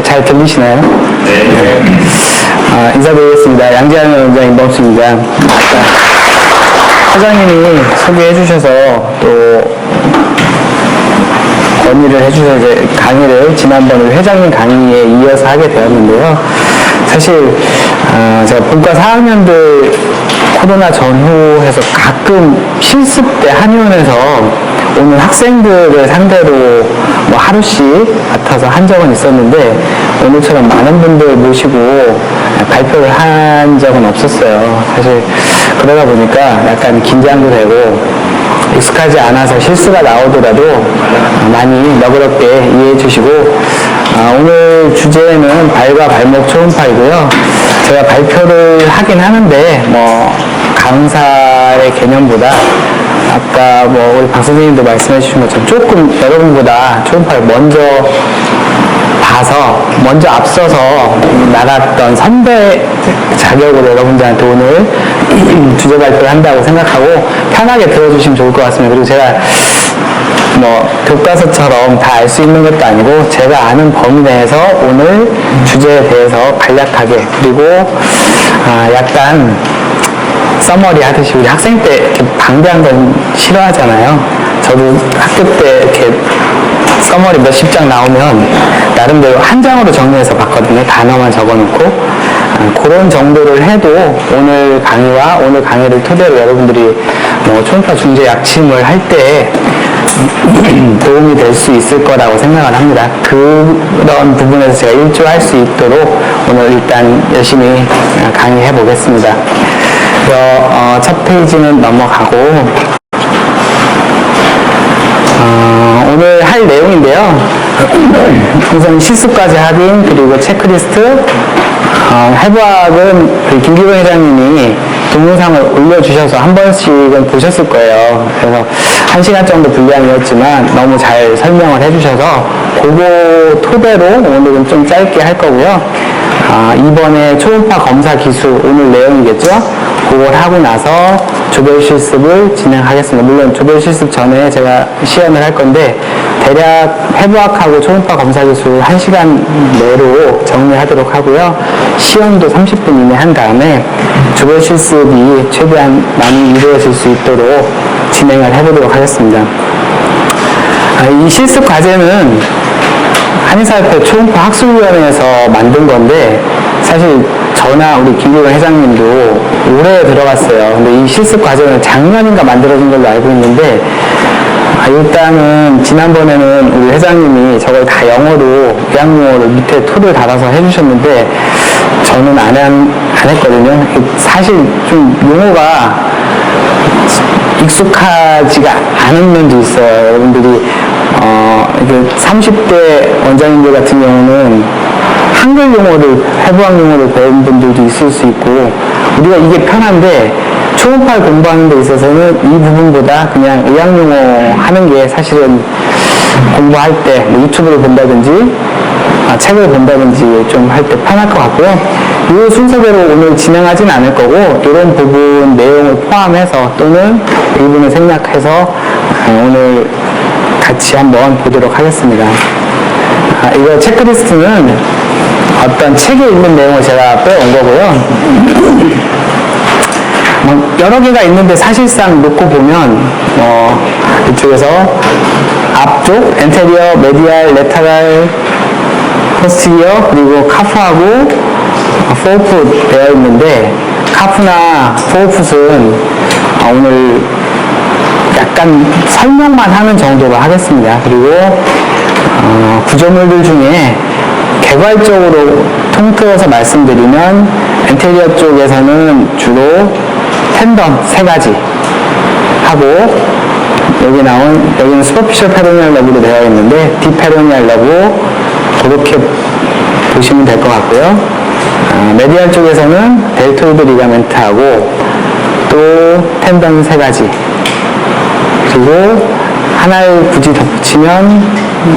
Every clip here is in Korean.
잘 들리시나요? 네. 인사드리겠습니다. 양재환 원장 임범수입니다. 아까 사장님이 소개해 주셔서 또 건의를 해주셔서 이제 강의를 지난번 회장님 강의에 이어서 하게 되었는데요. 사실 제가 본과 4학년들 코로나 전후해서 가끔 실습 때 한의원에서 오는 학생들을 상대로 뭐 하루씩 맡아서 한 적은 있었는데 오늘처럼 많은 분들 모시고 발표를 한 적은 없었어요. 사실 그러다 보니까 약간 긴장도 되고 익숙하지 않아서 실수가 나오더라도 많이 너그럽게 이해해 주시고 오늘 주제는 발과 발목 초음파이고요. 제가 발표를 하긴 하는데 뭐 강사의 개념보다 아까 뭐 우리 박 선생님도 말씀해 주신 것처럼 조금 여러분보다 초음파를 먼저 봐서 먼저 앞서서 나갔던 선배 자격으로 여러분들한테 오늘 주제 발표를 한다고 생각하고 편하게 들어주시면 좋을 것 같습니다. 그리고 제가 뭐 교과서처럼 다 알 수 있는 것도 아니고 제가 아는 범위 내에서 오늘 주제에 대해서 간략하게 그리고 약간 서머리 하듯이 우리 학생 때 이렇게 방대한 건 싫어하잖아요. 저도 학교 때 이렇게 서머리 몇십 장 나오면 나름대로 한 장으로 정리해서 봤거든요. 단어만 적어놓고 그런 정도를 해도 오늘 강의와 오늘 강의를 토대로 여러분들이 뭐 초음파 중재 약침을 할 때 도움이 될 수 있을 거라고 생각을 합니다. 그런 부분에서 제가 일조할 수 있도록 오늘 일단 열심히 강의해 보겠습니다. 첫 페이지는 넘어가고 오늘 할 내용인데요. 우선 실습까지 확인 그리고 체크리스트 해부학은 그 김기동 회장님이 동영상을 올려주셔서 한 번씩은 보셨을 거예요. 그래서 1시간 정도 분량이었지만 너무 잘 설명을 해주셔서 그거 토대로 오늘은 좀 짧게 할 거고요. 이번에 초음파 검사 기술 오늘 내용이겠죠? 그걸 하고 나서 조별 실습을 진행하겠습니다. 물론 조별 실습 전에 제가 시연을 할 건데 대략 해부학하고 초음파 검사 기술 1시간 내로 정리하도록 하고요. 시연도 30분 이내 한 다음에 조별 실습이 최대한 많이 이루어질 수 있도록 진행을 해보도록 하겠습니다. 이 실습 과제는 한의사협회 초음파 학술위원회에서 만든 건데 사실 저나 우리 김기동 회장님도 올해 들어갔어요. 근데 이 실습 과제는 작년인가 만들어진 걸로 알고 있는데 일단은 지난번에는 우리 회장님이 저걸 다 영어로 의학용어를 밑에 툴을 달아서 해주셨는데 저는 안 했거든요. 사실 좀 용어가 익숙하지가 않은 면도 있어요. 여러분들이 30대 원장님들 같은 경우는 한글 용어를 해부학 용어를 배운 분들도 있을 수 있고 우리가 이게 편한데 초음파 공부하는 데 있어서는 이 부분보다 그냥 의학 용어 하는 게 사실은 공부할 때 뭐 유튜브를 본다든지 책을 본다든지 좀 할 때 편할 것 같고요. 이 순서대로 오늘 진행하진 않을 거고 이런 부분 내용을 포함해서 또는 일부분을 생략해서 오늘 같이 한번 보도록 하겠습니다. 이거 체크리스트는 어떤 책에 있는 내용을 제가 빼온 거고요. 여러 개가 있는데 사실상 놓고 보면 이쪽에서 앞쪽, 엔테리어, 메디알, 레터럴, 포스티리어 그리고 카프하고 포어풋 되어 있는데 카프나 포어풋은 오늘 약간 설명만 하는 정도로 하겠습니다. 그리고 구조물들 중에 개괄적으로 통틀어서 말씀드리면 엔테리어 쪽에서는 주로 텐던 3가지 하고 여기는 슈퍼피셜 페로니얼 러브로 되어 있는데 딥페로니얼 러브 그렇게 보시면 될 것 같고요. 메디얼 쪽에서는 델토이드 리가멘트하고 또 텐던 3가지 그리고 하나를 굳이 덧붙이면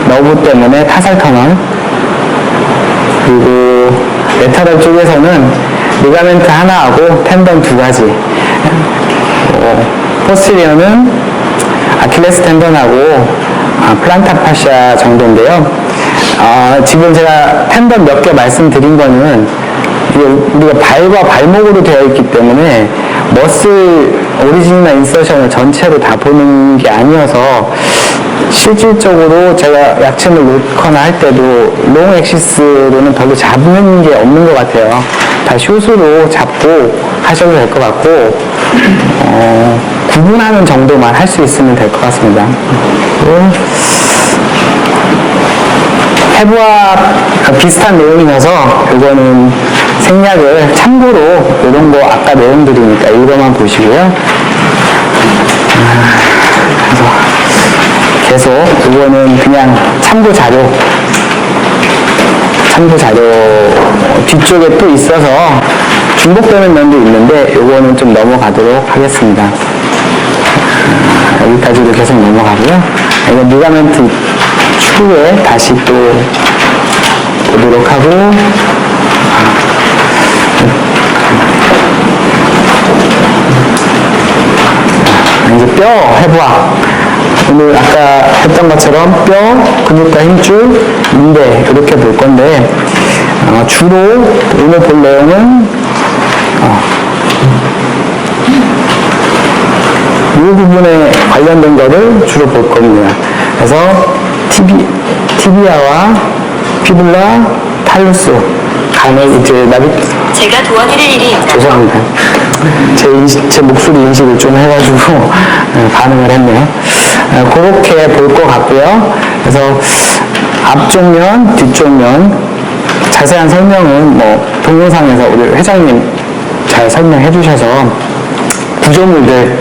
너브 때문에 타살 터널 그리고 레터럴 쪽에서는 리가멘트 하나하고 텐던 2가지 포스티리어는 아킬레스 텐던하고 플란타 파시아 정도인데요. 지금 제가 팬덤 몇 개 말씀드린 거는 우리가 발과 발목으로 되어 있기 때문에 머슬 오리진이나 인서션을 전체로 다 보는 게 아니어서 실질적으로 제가 약침을 놓거나 할 때도 롱 엑시스로는 별로 잡는 게 없는 것 같아요. 다 숏으로 잡고 하셔도 될 것 같고 구분하는 정도만 할 수 있으면 될 것 같습니다. 해부와 비슷한 내용이라서 이거는 생략을 참고로 이런 거 아까 내용들이니까 이거만 보시고요. 그래서 계속 이거는 그냥 참고 자료 뒤쪽에 또 있어서 중복되는 면도 있는데 이거는 좀 넘어가도록 하겠습니다. 여기까지도 계속 넘어가고요. 이건 리가멘트 추후에 다시 또 보도록 하고 이제 뼈 해부학 오늘 아까 했던 것처럼 뼈, 근육과 힘줄, 인대 이렇게 볼 건데 주로 오늘 볼 내용은 이 부분에 관련된 거를 주로 볼 겁니다. 그래서 티비아와 피블라, 탈루스, 간을 이제 제가 도와드릴 일이 있나요? 죄송합니다. 제 목소리 인식을 좀 해가지고 반응을 했네요. 그렇게 볼 것 같고요. 그래서 앞쪽 면, 뒤쪽 면 자세한 설명은 동영상에서 우리 회장님 잘 설명해 주셔서 구조물들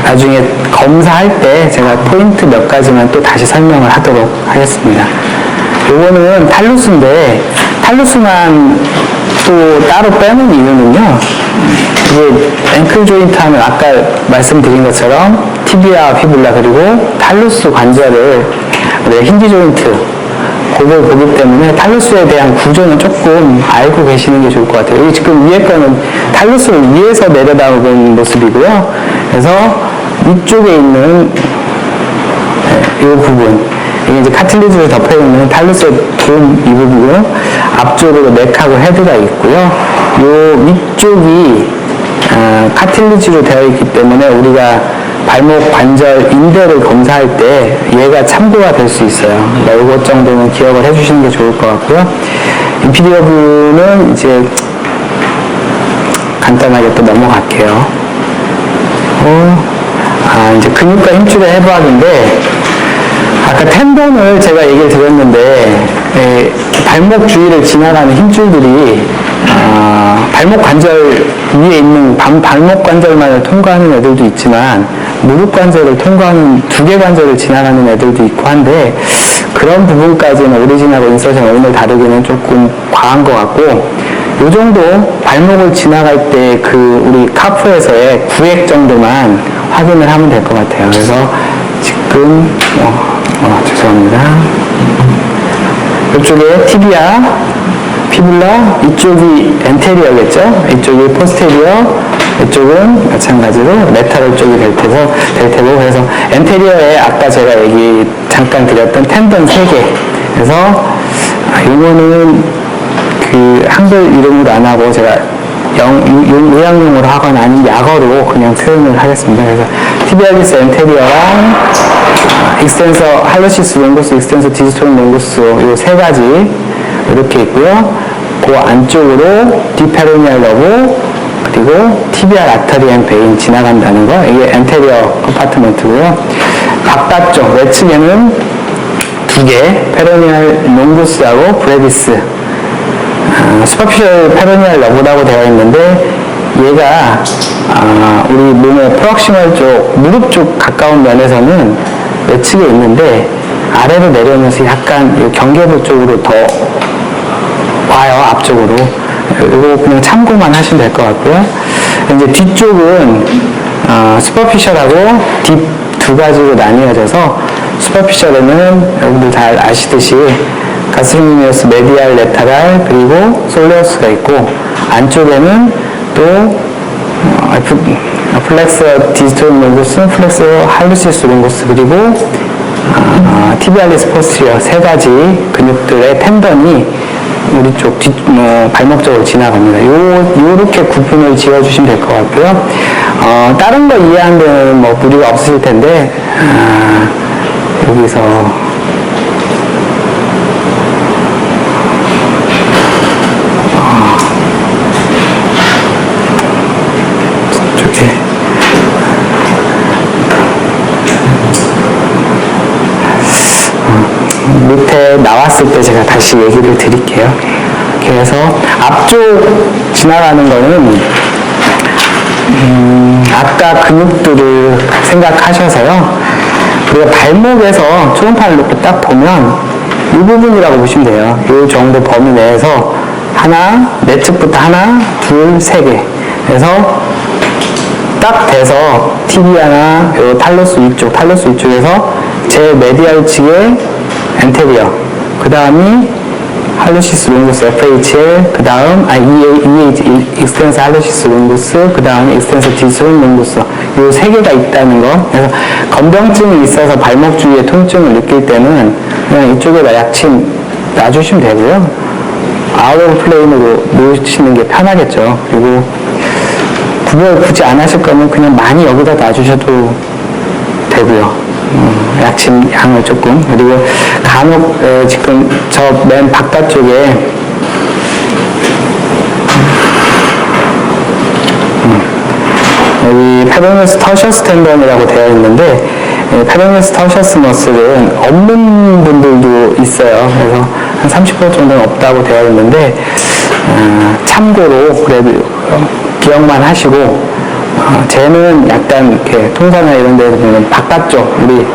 나중에 검사할 때 제가 포인트 몇 가지만 또 다시 설명을 하도록 하겠습니다. 요거는 탈루스인데 탈루스만 또 따로 빼는 이유는요. 이게 앵클 조인트 하면 아까 말씀드린 것처럼 티비아, 피블라 그리고 탈루스 관절을 우리가 힌지 조인트 그걸 보기 때문에 탈루스에 대한 구조는 조금 알고 계시는 게 좋을 것 같아요. 여기 지금 위에 거는 탈루스를 위에서 내려다보는 모습이고요. 그래서 위쪽에 있는 이 부분 이게 이제 카틸리지를 덮여있는 탈루스의 돈 이 부분이고요. 앞쪽으로 넥하고 헤드가 있고요. 이 위쪽이 카틸리지로 되어 있기 때문에 우리가 발목 관절 인대를 검사할 때 얘가 참고가 될 수 있어요. 이것 정도는 기억을 해주시는 게 좋을 것 같고요. 인피리어 부는 이제 간단하게 또 넘어갈게요. 이제 근육과 힘줄의 해부학인데 아까 텐던을 제가 얘기를 드렸는데 발목 주위를 지나가는 힘줄들이 발목 관절 위에 있는 발목 관절만을 통과하는 애들도 있지만 무릎 관절을 통과하는 두 개 관절을 지나가는 애들도 있고 한데 그런 부분까지는 오리진하고 인서션 오늘 다루기는 조금 과한 것 같고 이 정도 발목을 지나갈 때 우리 카프에서의 구획 정도만 확인을 하면 될 것 같아요. 그래서 지금 죄송합니다. 이쪽에 티비아, 피블라, 이쪽이 엔테리어겠죠? 이쪽이 포스테리어, 이쪽은 마찬가지로 레터럴 쪽이 될 테고 그래서 엔테리어에 아까 제가 잠깐 드렸던 텐던 3개 그래서 이거는 한글 이름으로 안 하고 제가 요양용으로 하거나 아니면 약어로 그냥 표현을 하겠습니다. 그래서 티비아리스 엔테리어랑 익스텐서 할로시스 롱구스, 익스텐서 디지토론 롱구스 이 3가지 이렇게 있고요. 그 안쪽으로 디페로니알 러브 그리고 티비아 아터리안 베인 지나간다는 거 이게 엔테리어 컴파트먼트고요. 바깥쪽 외측에는 2개 페로니알 롱구스하고 브레비스 슈퍼피셜 페로니알 러브라고 되어 있는데 얘가 우리 몸의 프록시멀 쪽 무릎 쪽 가까운 면에서는 외측에 있는데 아래로 내려오면서 약간 경계부 쪽으로 더 와요. 앞쪽으로 이거 그냥 참고만 하시면 될 것 같고요. 이제 뒤쪽은 슈퍼피셜하고 딥 2가지로 나뉘어져서 슈퍼피셜에는 여러분들 잘 아시듯이 가스트로미니어스 메디알 레타랄 그리고 솔레우스가 있고 안쪽에는 또 플렉서 디지토론 롱구스, 플렉서 할루시스 롱구스 그리고 티비알리스 포스티리어 세 가지 근육들의 텐던이 우리 쪽 발목 쪽으로 지나갑니다. 요렇게 구분을 지어주시면 될 것 같고요. 다른 거 이해하는 데는 뭐 무리가 없으실 텐데, 여기서 이렇게 밑에 나왔을 때 제가 다시 얘기를 드릴게요. 그래서 앞쪽 지나가는 거는 아까 근육들을 생각하셔서요. 우리가 발목에서 초음파를 놓고 딱 보면 이 부분이라고 보시면 돼요. 이 정도 범위 내에서 하나, 내 측부터 하나, 둘, 세 개. 그래서 딱 돼서 티비아나 요 탈로스 위쪽에서 제 메디얼 측의 엔테리어, 그 다음이 할로시스 롱구스 FHL, 그 다음 EH 익스텐스 할로시스 롱구스, 그 다음에 익스텐스 디스론 롱구스, 요 세 개가 있다는 거. 그래서 건병증이 있어서 발목 주위에 통증을 느낄 때는 그냥 이쪽에다 약침 놔주시면 되고요. 아웃 오브 플레인으로 놓으시는 게 편하겠죠. 그리고 구별 굳이 안 하실 거면 그냥 많이 여기다 놔주셔도 되고요. 약침 양을 조금. 그리고 간혹 지금 저 맨 바깥쪽에 여기 페로니어스 터셔스 텐던이라고 되어 있는데, 페로니어스 터셔스 머슬은 없는 분들도 있어요. 그래서 한 30% 정도는 없다고 되어 있는데, 참고로 그래도 기억만 하시고, 쟤는 약간 이렇게 통사나 이런 데서 보면 바깥쪽, 우리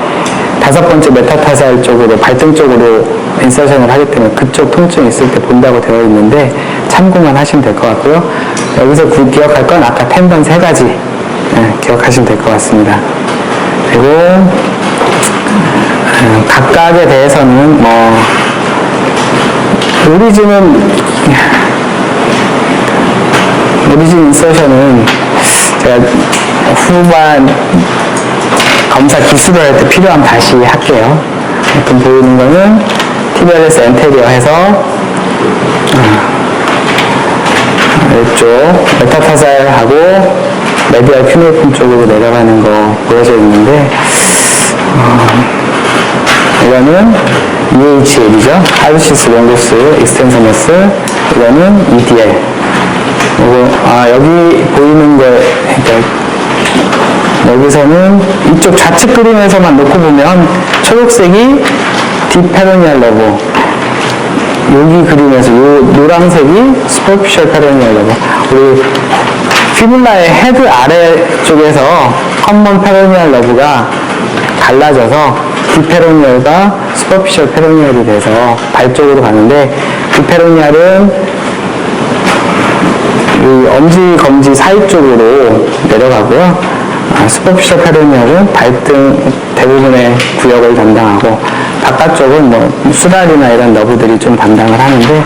5번째 메타타살 쪽으로, 발등 쪽으로 인서션을 하기 때문에 그쪽 통증이 있을 때 본다고 되어 있는데, 참고만 하시면 될 것 같고요. 여기서 기억할 건 아까 텐던 3가지 기억하시면 될 것 같습니다. 그리고 각각에 대해서는 뭐 오리진 인서션은 제가 후반 검사 기술을 할 때 필요하면 다시 할게요. 지금 보이는 거는 TBLS 엔테리어 해서 이쪽 메타타살하고 메디얼 큐네이품 쪽으로 내려가는 거 보여져 있는데, 이거는 EHL이죠. 할로시스 롱구스 익스텐서 머슬. 이거는 EDL. 그리고 여기 보이는 거, 그러니까 여기서는 이쪽 좌측 그림에서만 놓고 보면 초록색이 딥페로니얼 러브, 여기 그림에서 요 노란색이 스퍼피셜 페로니얼 러브. 우리 피블라의 헤드 아래쪽에서 커먼 페로니얼 러브가 갈라져서 딥페로니얼과 슈퍼피셜 페로니얼이 돼서 발 쪽으로 가는데, 딥페로니얼은 이 엄지, 검지 사이 쪽으로 내려가고요. 슈퍼피셜 페로니얼은 발등 대부분의 구역을 담당하고, 바깥쪽은 뭐 수달이나 이런 너브들이 좀 담당을 하는데,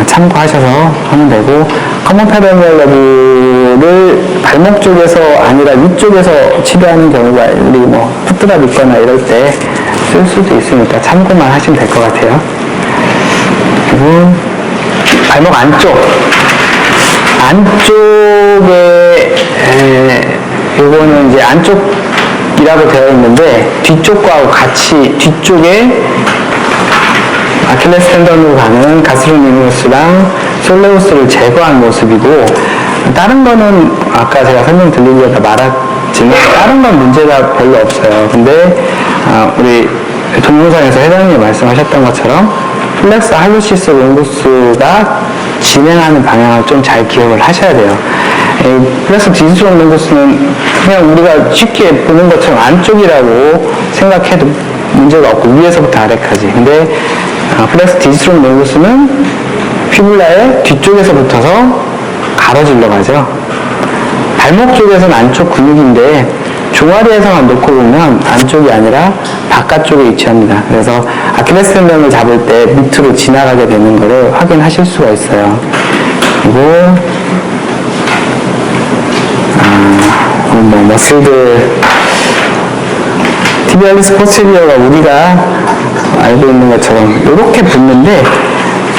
참고하셔서 하면 되고, 커먼 페로니얼 러브를 발목 쪽에서 아니라 위쪽에서 치료하는 경우가 우리 뭐 풋드랍 있거나 이럴 때 쓸 수도 있으니까 참고만 하시면 될 것 같아요. 그리고 발목 안쪽에 요거는 이제 안쪽이라고 되어 있는데, 뒤쪽과 같이 뒤쪽에 아킬레스 텐던으로 가는 가스로니무스랑 솔레우스를 제거한 모습이고, 다른 거는 아까 제가 설명드리려다 말았지만 다른 건 문제가 별로 없어요. 근데 우리 동영상에서 회장님이 말씀하셨던 것처럼 플렉스 할로시스 롱구스가 진행하는 방향을 좀 잘 기억을 하셔야 돼요. 플렉스 디스트론 롱구스는 그냥 우리가 쉽게 보는 것처럼 안쪽이라고 생각해도 문제가 없고 위에서부터 아래까지. 근데 플렉스 디스트론 롱구스는 피블라의 뒤쪽에서 붙어서 가로질러 가죠. 발목 쪽에서는 안쪽 근육인데 종아리에서만 놓고 보면 안쪽이 아니라 바깥쪽에 위치합니다. 그래서 아킬레스 텐던을 잡을 때 밑으로 지나가게 되는 것을 확인하실 수가 있어요. 그리고 뭐 머슬들 티비알리스 포스테리어가 우리가 알고 있는 것처럼 이렇게 붙는데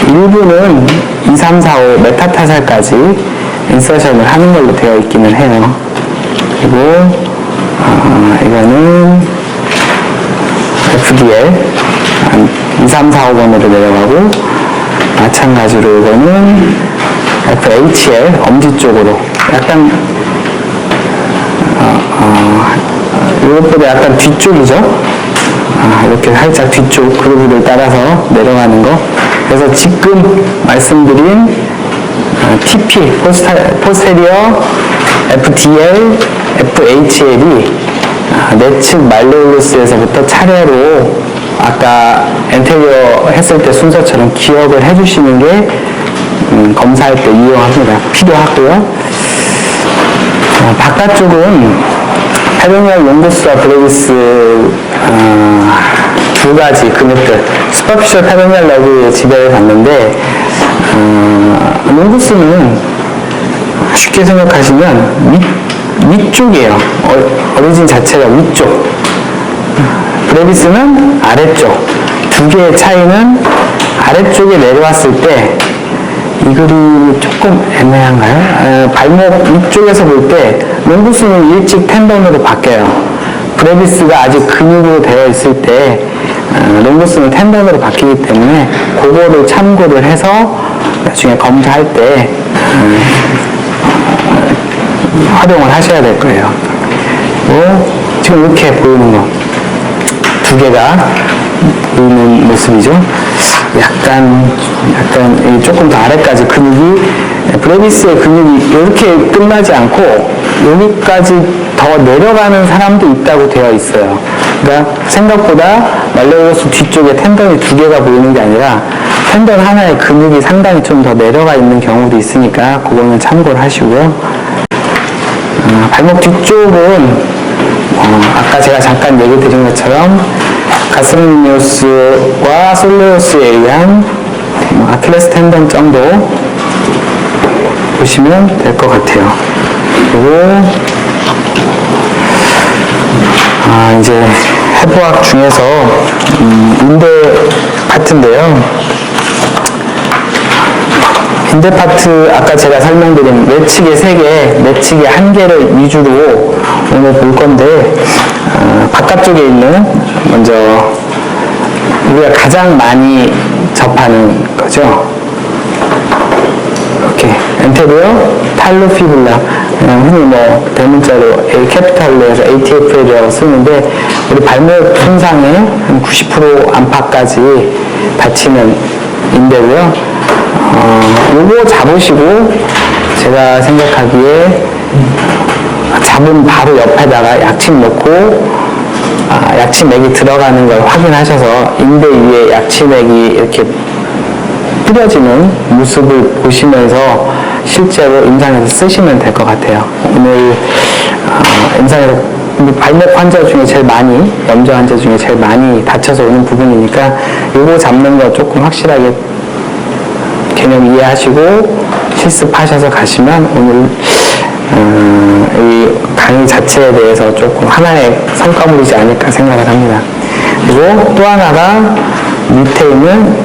일부는 2, 3, 4, 5 메타타살까지 인서션을 하는 걸로 되어 있기는 해요. 그리고 이거는 FDL 2, 3, 4, 5번으로 내려가고 마찬가지로 이거는 FHL 엄지 쪽으로 약간 이것보다 약간 뒤쪽이죠. 이렇게 살짝 뒤쪽 그루브를 따라서 내려가는 거. 그래서 지금 말씀드린 TP, 포스테리어, FDL, FHL이 내측 말레올루스에서부터 차례로 아까 엔테리어 했을 때 순서처럼 기억을 해주시는 게 검사할 때 유용합니다. 필요하고요. 바깥쪽은 페로니얼 롱구스와 브레비스 두 가지 근육들 슈퍼피셜 페로니얼 러브의 지배를 받는데 롱구스는 쉽게 생각하시면 위쪽이에요. 어리진 자체가 위쪽. 브레비스는 아래쪽. 두 개의 차이는 아래쪽에 내려왔을 때 이 그림이 조금 애매한가요? 발목 위쪽에서 볼 때 롱구스는 일찍 텐던으로 바뀌어요. 브레비스가 아직 근육으로 되어 있을 때 롱구스는 텐던으로 바뀌기 때문에 그거를 참고를 해서 나중에 검사할 때 활용을 하셔야 될 거예요. 그리고 지금 이렇게 보이는 거 두 개가 보이는 모습이죠. 약간 조금 더 아래까지 근육이 브레비스의 근육이 이렇게 끝나지 않고 여기까지 더 내려가는 사람도 있다고 되어 있어요. 그러니까 생각보다 말레올루스 뒤쪽에 텐던이 두 개가 보이는 게 아니라 텐던 하나의 근육이 상당히 좀 더 내려가 있는 경우도 있으니까 그거는 참고를 하시고요. 발목 뒤쪽은 아까 제가 잠깐 얘기 드린 것처럼 가스르니우스와 솔레우스에 의한 아킬레스 텐던 정도 보시면 될 것 같아요. 그리고 이제 해부학 중에서 인대 파트인데요. 인대 파트 아까 제가 설명드린 내측에 3개, 내측에 1개를 위주로 오늘 볼 건데 바깥쪽에 있는 먼저 우리가 가장 많이 접하는 거죠. 이렇게 엔테리어 탈로피블라 흔히 뭐 대문자로 A 캐피탈로 해서 ATFL이라고 쓰는데 우리 발목 손상의 한 90% 안팎까지 다치는 인대고요. 요거 잡으시고 제가 생각하기에 잡은 바로 옆에다가 약침 넣고 약침액이 들어가는 걸 확인하셔서 인대 위에 약침액이 이렇게 뿌려지는 모습을 보시면서 실제로 임상에서 쓰시면 될 것 같아요. 오늘 임상에서 발목 환자 중에 제일 많이, 염좌 환자 중에 제일 많이 다쳐서 오는 부분이니까 요거 잡는 거 조금 확실하게 개념 이해하시고 실습하셔서 가시면 오늘 이 강의 자체에 대해서 조금 하나의 성과물이지 않을까 생각을 합니다. 그리고 또 하나가 밑에 있는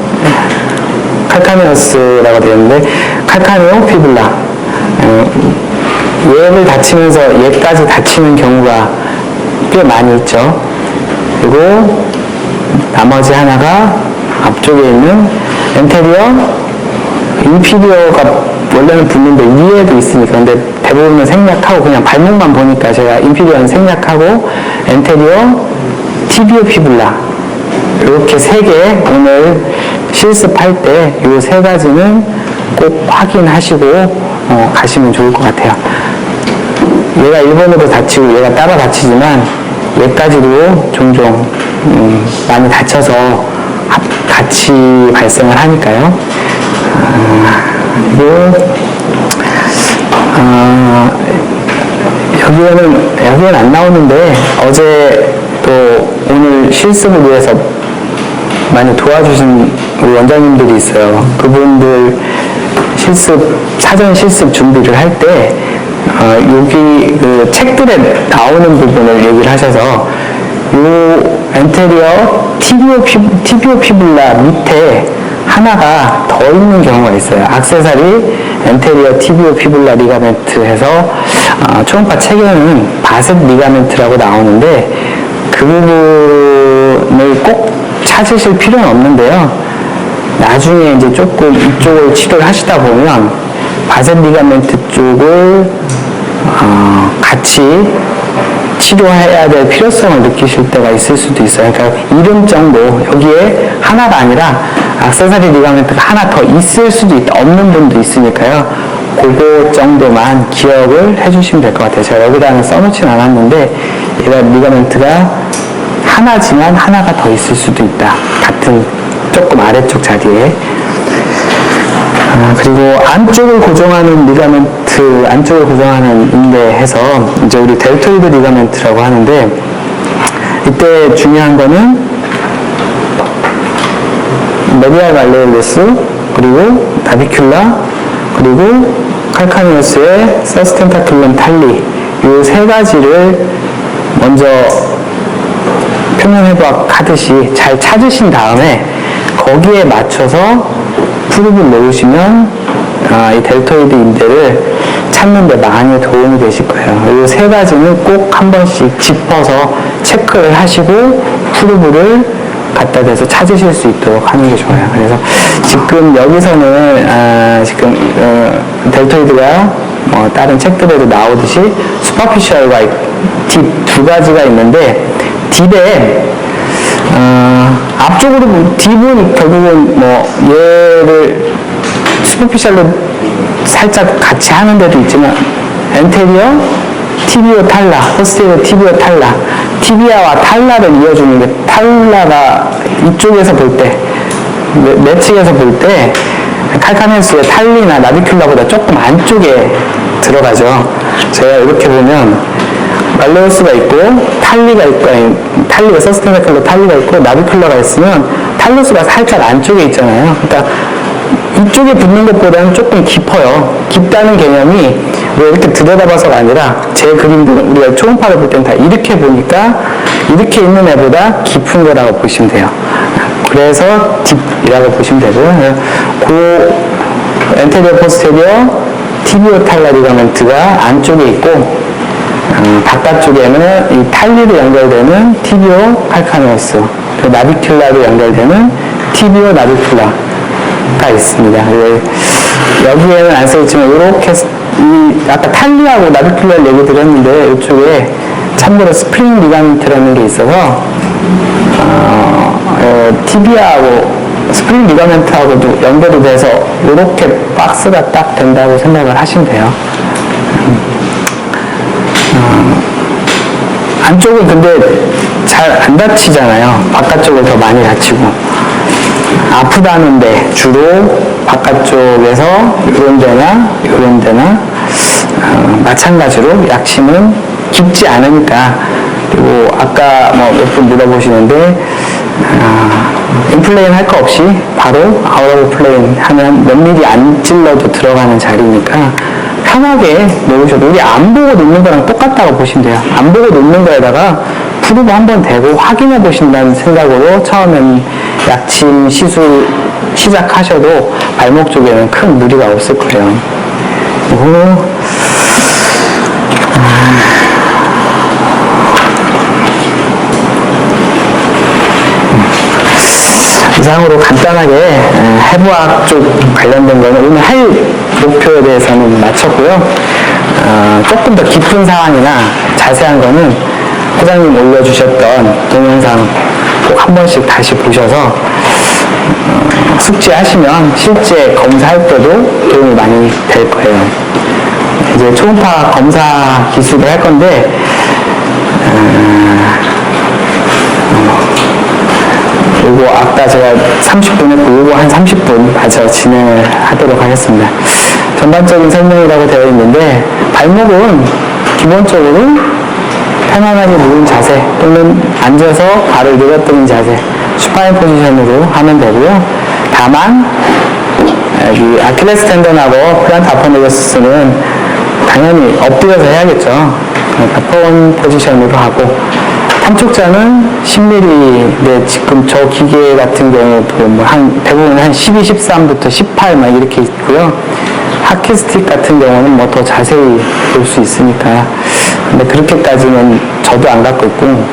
칼카니어스라고 되어 있는데 칼카니오 피블라 얘를 다치면서 얘까지 다치는 경우가 꽤 많이 있죠. 그리고 나머지 하나가 앞쪽에 있는 엔테리어 인피리어가 원래는 붙는데 위에도 있으니까 근데 대부분은 생략하고 그냥 발목만 보니까 제가 인피리어는 생략하고 엔테리어 티비오 피블라 이렇게 3개 오늘 실습할 때 이 3가지는 꼭 확인하시고 가시면 좋을 것 같아요. 얘가 1번으로 다치고 얘가 따라 다치지만 얘까지도 종종 많이 다쳐서 같이 발생을 하니까요. 그리고 여기에는 안 나오는데 어제 또 오늘 실습을 위해서 많이 도와주신 우리 원장님들이 있어요. 그분들 사전 실습 준비를 할 때 여기 그 책들에 나오는 부분을 얘기를 하셔서 요 엔테리어 티비오 피블라 밑에 하나가 더 있는 경우가 있어요. 액세서리 엔테리어 티비오 피블라 리가멘트 해서 초음파 체계는 바셋 리가멘트라고 나오는데 그 부분을 꼭 찾으실 필요는 없는데요. 나중에 이제 조금 이쪽을 치료를 하시다 보면 바셋 리가멘트 쪽을 같이 치료해야 될 필요성을 느끼실 때가 있을 수도 있어요. 그러니까 이름 정도, 여기에 하나가 아니라 액세서리 리가멘트가 하나 더 있을 수도 있다. 없는 분도 있으니까요. 그거 정도만 기억을 해주시면 될 것 같아요. 제가 여기다는 써놓진 않았는데 얘가 리가멘트가 하나지만 하나가 더 있을 수도 있다. 같은 조금 아래쪽 자리에. 그리고 안쪽을 고정하는 리가멘트, 안쪽을 고정하는 인대해서 이제 우리 델토이드 리가멘트라고 하는데, 이때 중요한 거는 메디알 말레올레스, 그리고 나비큘라, 그리고 칼카니어스의 서스텐타큘럼 탈리, 이 세 가지를 먼저 표면해부학 하듯이 잘 찾으신 다음에 거기에 맞춰서 프룹을 놓으시면 이 델토이드 인대를 찾는 데 많이 도움이 되실 거예요. 이 세 가지는 꼭 한 번씩 짚어서 체크를 하시고 프루브를 갖다 대서 찾으실 수 있도록 하는 게 좋아요. 그래서 지금 여기서는 델토이드가 다른 책들에도 나오듯이 슈퍼피셜과 딥 두 가지가 있는데, 딥에 앞쪽으로 딥은 결국은 얘를 슈퍼피셜로 살짝 같이 하는 데도 있지만 엔테리어, 티비오 탈라, 포스테리어 티비오 탈라, 티비아와 탈라를 이어주는 게, 탈라가 이쪽에서 볼 때, 내측에서 볼 때 칼카네스의 탈리나 나비큘라보다 조금 안쪽에 들어가죠. 제가 이렇게 보면 말레우스가 있고 탈리가 있고, 탈리가 서스테나클로 탈리가 있고 나비큘라가 있으면 탈루스가 살짝 안쪽에 있잖아요. 그러니까 이쪽에 붙는 것보다는 조금 깊어요. 깊다는 개념이 왜 이렇게 들여다봐서가 아니라, 제 그림들 우리가 초음파를 볼 때는 다 이렇게 보니까 이렇게 있는 애보다 깊은 거라고 보시면 돼요. 그래서 딥이라고 보시면 되고요. 그 엔테리어 포스테리어 티비오 탈라 리가멘트가 안쪽에 있고, 바깥쪽에는 이 탈리로 연결되는 티비오 칼카네우스, 그리고 나비큘라로 연결되는 티비오 나비큘라가 있습니다. 여기에는 안 써있지만 이렇게 아까 탈리하고 나비큘라를 얘기 드렸는데, 이쪽에 참고로 스프링 리가멘트라는 게 있어서 티비아하고 스프링 리가멘트하고도 연결이 돼서 이렇게 박스가 딱 된다고 생각을 하시면 돼요. 안쪽은 근데 잘 안 다치잖아요. 바깥쪽을 더 많이 다치고. 아프다는데 주로 바깥쪽에서 이런 데나 마찬가지로 약침은 깊지 않으니까. 그리고 아까 몇 분 물어보시는데 인플레인 할 거 없이 바로 아웃 오브 플레인 하면 몇 미리 안 찔러도 들어가는 자리니까 편하게 놓으셔도, 우리 안 보고 놓는 거랑 똑같다고 보시면 돼요. 안 보고 놓는 거에다가 프루브 한번 대고 확인해 보신다는 생각으로 처음엔 약침 시술 시작하셔도 발목 쪽에는 큰 무리가 없을 거예요. 그리고 이상으로 간단하게 해부학 쪽 관련된 거는 오늘 할 목표에 대해서는 마쳤고요. 조금 더 깊은 사항이나 자세한 거는 회장님 올려주셨던 동영상 꼭 한 번씩 다시 보셔서 숙지하시면 실제 검사할 때도 도움이 많이 될 거예요. 이제 초음파 검사 기술을 할 건데 요거 아까 제가 30분 했고 요거 한 30분 가져 진행을 하도록 하겠습니다. 전반적인 설명이라고 되어 있는데, 발목은 기본적으로 편안하게 누운 자세 또는 앉아서 발을 늘어뜨린 자세, 슈파인 포지션으로 하면 되고요. 다만 여기 아킬레스 텐던하고 플란트 아포네거스는 당연히 엎드려서 해야겠죠. 그러니까 폰 포지션으로 하고, 함축자는 10mm인데 지금 저 기계 같은 경우도 대부분 한 12, 13부터 18 막 이렇게 있고요. 하키스틱 같은 경우는 뭐 더 자세히 볼 수 있으니까. 근데 그렇게까지는 저도 안 갖고 있고,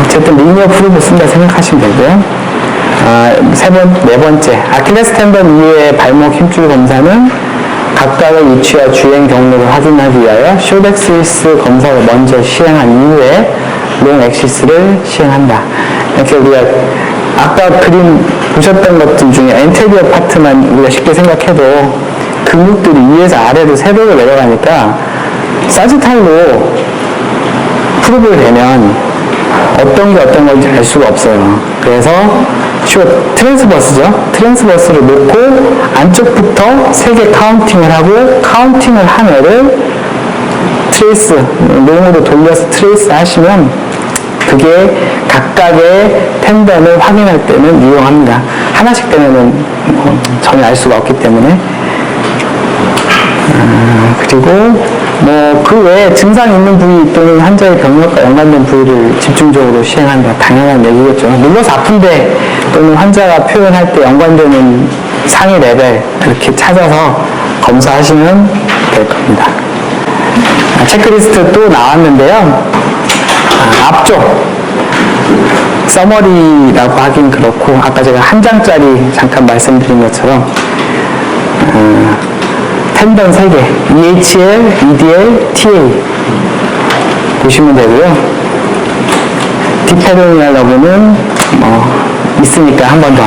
어쨌든 리니어 프로브 쓴다 생각하시면 되고요. 네 번째, 아킬레스 텐던 이외의 발목 힘줄 검사는 각각의 위치와 주행 경로를 확인하기 위하여 쇼덱시스 검사를 먼저 시행한 이후에 롱 엑시스를 시행한다. 이렇게 우리가 아까 그림 보셨던 것들 중에 엔테리어 파트만 우리가 쉽게 생각해도 근육들이 위에서 아래로 세로로 내려가니까 사지탈로 프로브를 되면 어떤 게 어떤 건지 알 수가 없어요. 그래서 트랜스버스죠. 트랜스버스를 놓고 안쪽부터 3개 카운팅을 하고 카운팅을 한 애를 트레이스, 롱으로 돌려서 트레이스 하시면 그게 각각의 텐던을 확인할 때는 유용합니다. 하나씩 되면은 전혀 알 수가 없기 때문에. 그리고 그 외에 증상 있는 부위 또는 환자의 병력과 연관된 부위를 집중적으로 시행한다. 당연한 얘기겠죠. 눌러서 아픈데 또는 환자가 표현할 때 연관되는 상위 레벨 이렇게 찾아서 검사하시면 될 겁니다. 체크리스트 또 나왔는데요. 앞쪽 서머리라고 하긴 그렇고 아까 제가 한 장짜리 잠깐 말씀드린 것처럼 텐던 3개 EHL, EDL, TA 보시면 되고요. 디페로니얼 러브는 있으니까 한 번 더.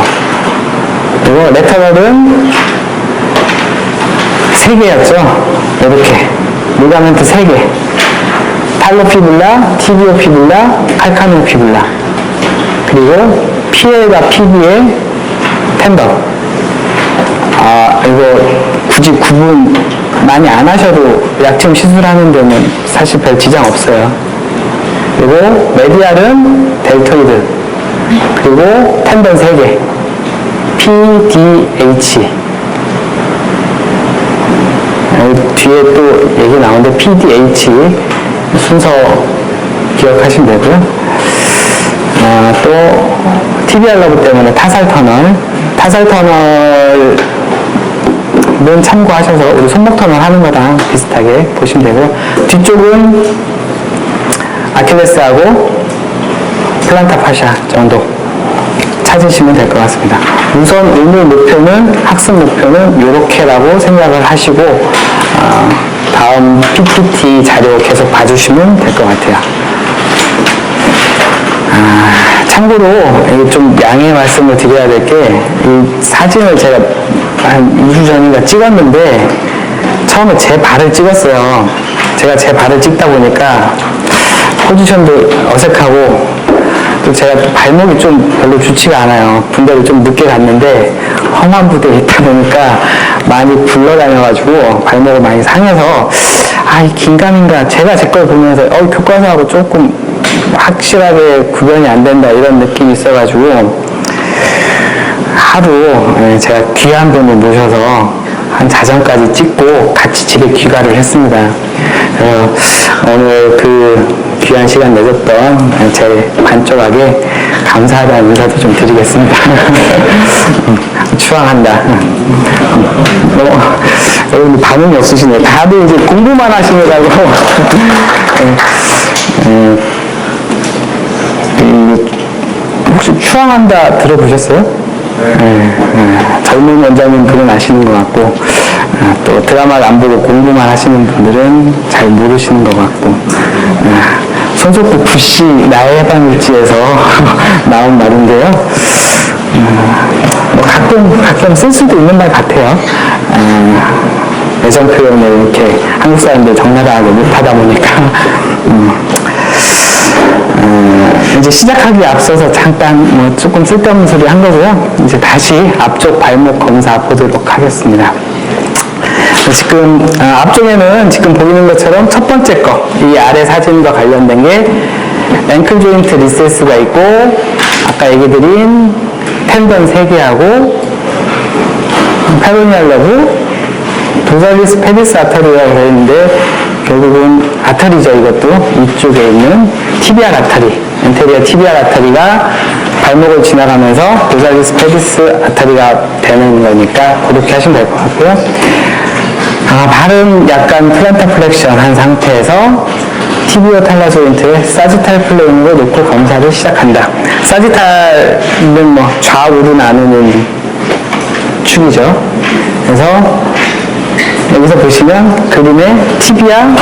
그리고 레터럴은 3개였죠. 이렇게 리가멘트 3개 팔로피블라, 티비오피블라, 칼카니오피블라. 그리고 PL과 PB의 텐던. 이거 굳이 구분 많이 안 하셔도 약점 시술하는 데는 사실 별 지장 없어요. 그리고 메디알은 델토이드. 그리고 텐던 3개. PDH. 뒤에 또 얘기 나오는데 PDH 순서 기억하시면 되고요. 또 TBR 러브 때문에 타살 터널은 참고하셔서 우리 손목 터널 하는 거랑 비슷하게 보시면 되고요. 뒤쪽은 아킬레스하고 플란타 파샤 정도 찾으시면 될 것 같습니다. 우선 오늘 목표는 학습 목표는 이렇게라고 생각을 하시고 다음 PPT 자료 계속 봐주시면 될 것 같아요. 참고로 좀 양해 말씀을 드려야 될 게 이 사진을 제가 한 2주 전인가 찍었는데 처음에 제 발을 찍었어요. 제가 제 발을 찍다 보니까 포지션도 어색하고 또 제가 발목이 좀 별로 좋지가 않아요. 군대를 좀 늦게 갔는데 험한 부대에 있다 보니까 많이 굴러다녀가지고 발목을 많이 상해서 이 긴가민가 제가 제 걸 보면서 교과서하고 조금 확실하게 구별이 안 된다 이런 느낌이 있어가지고 하루 제가 귀한 분을 모셔서 한 자정까지 찍고 같이 집에 귀가를 했습니다. 그래서 오늘 그 귀한 시간 내줬던 제 반쪽하게 감사하다는 인사도 좀 드리겠습니다. 추앙한다. 여러분 반응이 없으시네요. 다들 이제 공부만 하시느라고. 혹시 추앙한다 들어보셨어요? 젊은 원장님 그건 아시는 것 같고 또 드라마를 안 보고 공부만 하시는 분들은 잘 모르시는 것 같고 손석구 부시 나의 해방일지에서 나온 말인데요. 가끔 쓸 수도 있는 말 같아요. 애정 표현을 이렇게 한국 사람들 적나라하게 못하다 보니까 이제 시작하기 앞서서 잠깐 조금 쓸데없는 소리 한 거고요. 이제 다시 앞쪽 발목 검사 보도록 하겠습니다. 지금 앞쪽에는 지금 보이는 것처럼 첫 번째 거, 이 아래 사진과 관련된 게 앵클 조인트 리세스가 있고 아까 얘기 드린 텐던 3개하고 페로니얼 러브, 도살리스 페디스 아터리라고 되어 있는데 결국은 아터리죠. 이것도 이쪽에 있는 티비알 아터리, 엔테리어 티비알 아터리가 발목을 지나가면서 도살리스 페디스 아터리가 되는 거니까 그렇게 하시면 될 것 같고요. 발은 약간 플란타 플렉션 한 상태에서 티비오 탈라 조인트에 사지탈 플레인으로 놓고 검사를 시작한다. 사지탈은 뭐 좌우로 나누는 축이죠. 그래서 여기서 보시면 그림에 티비아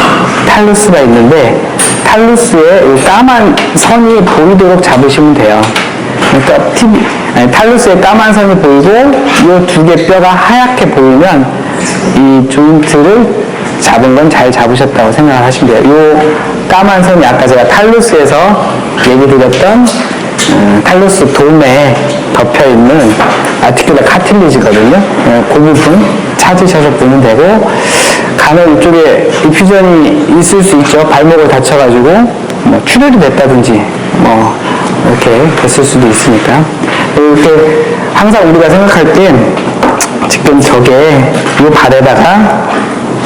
탈루스가 있는데 탈루스에 이 까만 선이 보이도록 잡으시면 돼요. 그러니까 탈루스에 까만 선이 보이고 이 두 개 뼈가 하얗게 보이면 이 조인트를 잡은 건 잘 잡으셨다고 생각을 하시면 돼요. 이 까만 선이 아까 제가 탈루스에서 얘기 드렸던 탈루스 돔에 덮여있는 아티큘라 카틸리지거든요. 그 부분 찾으셔서 보면 되고, 간혹 이쪽에 디퓨전이 있을 수 있죠. 발목을 다쳐가지고 뭐 출혈이 됐다든지 뭐 이렇게 됐을 수도 있으니까. 이렇게 항상 우리가 생각할 때 지금 저게 이 발에다가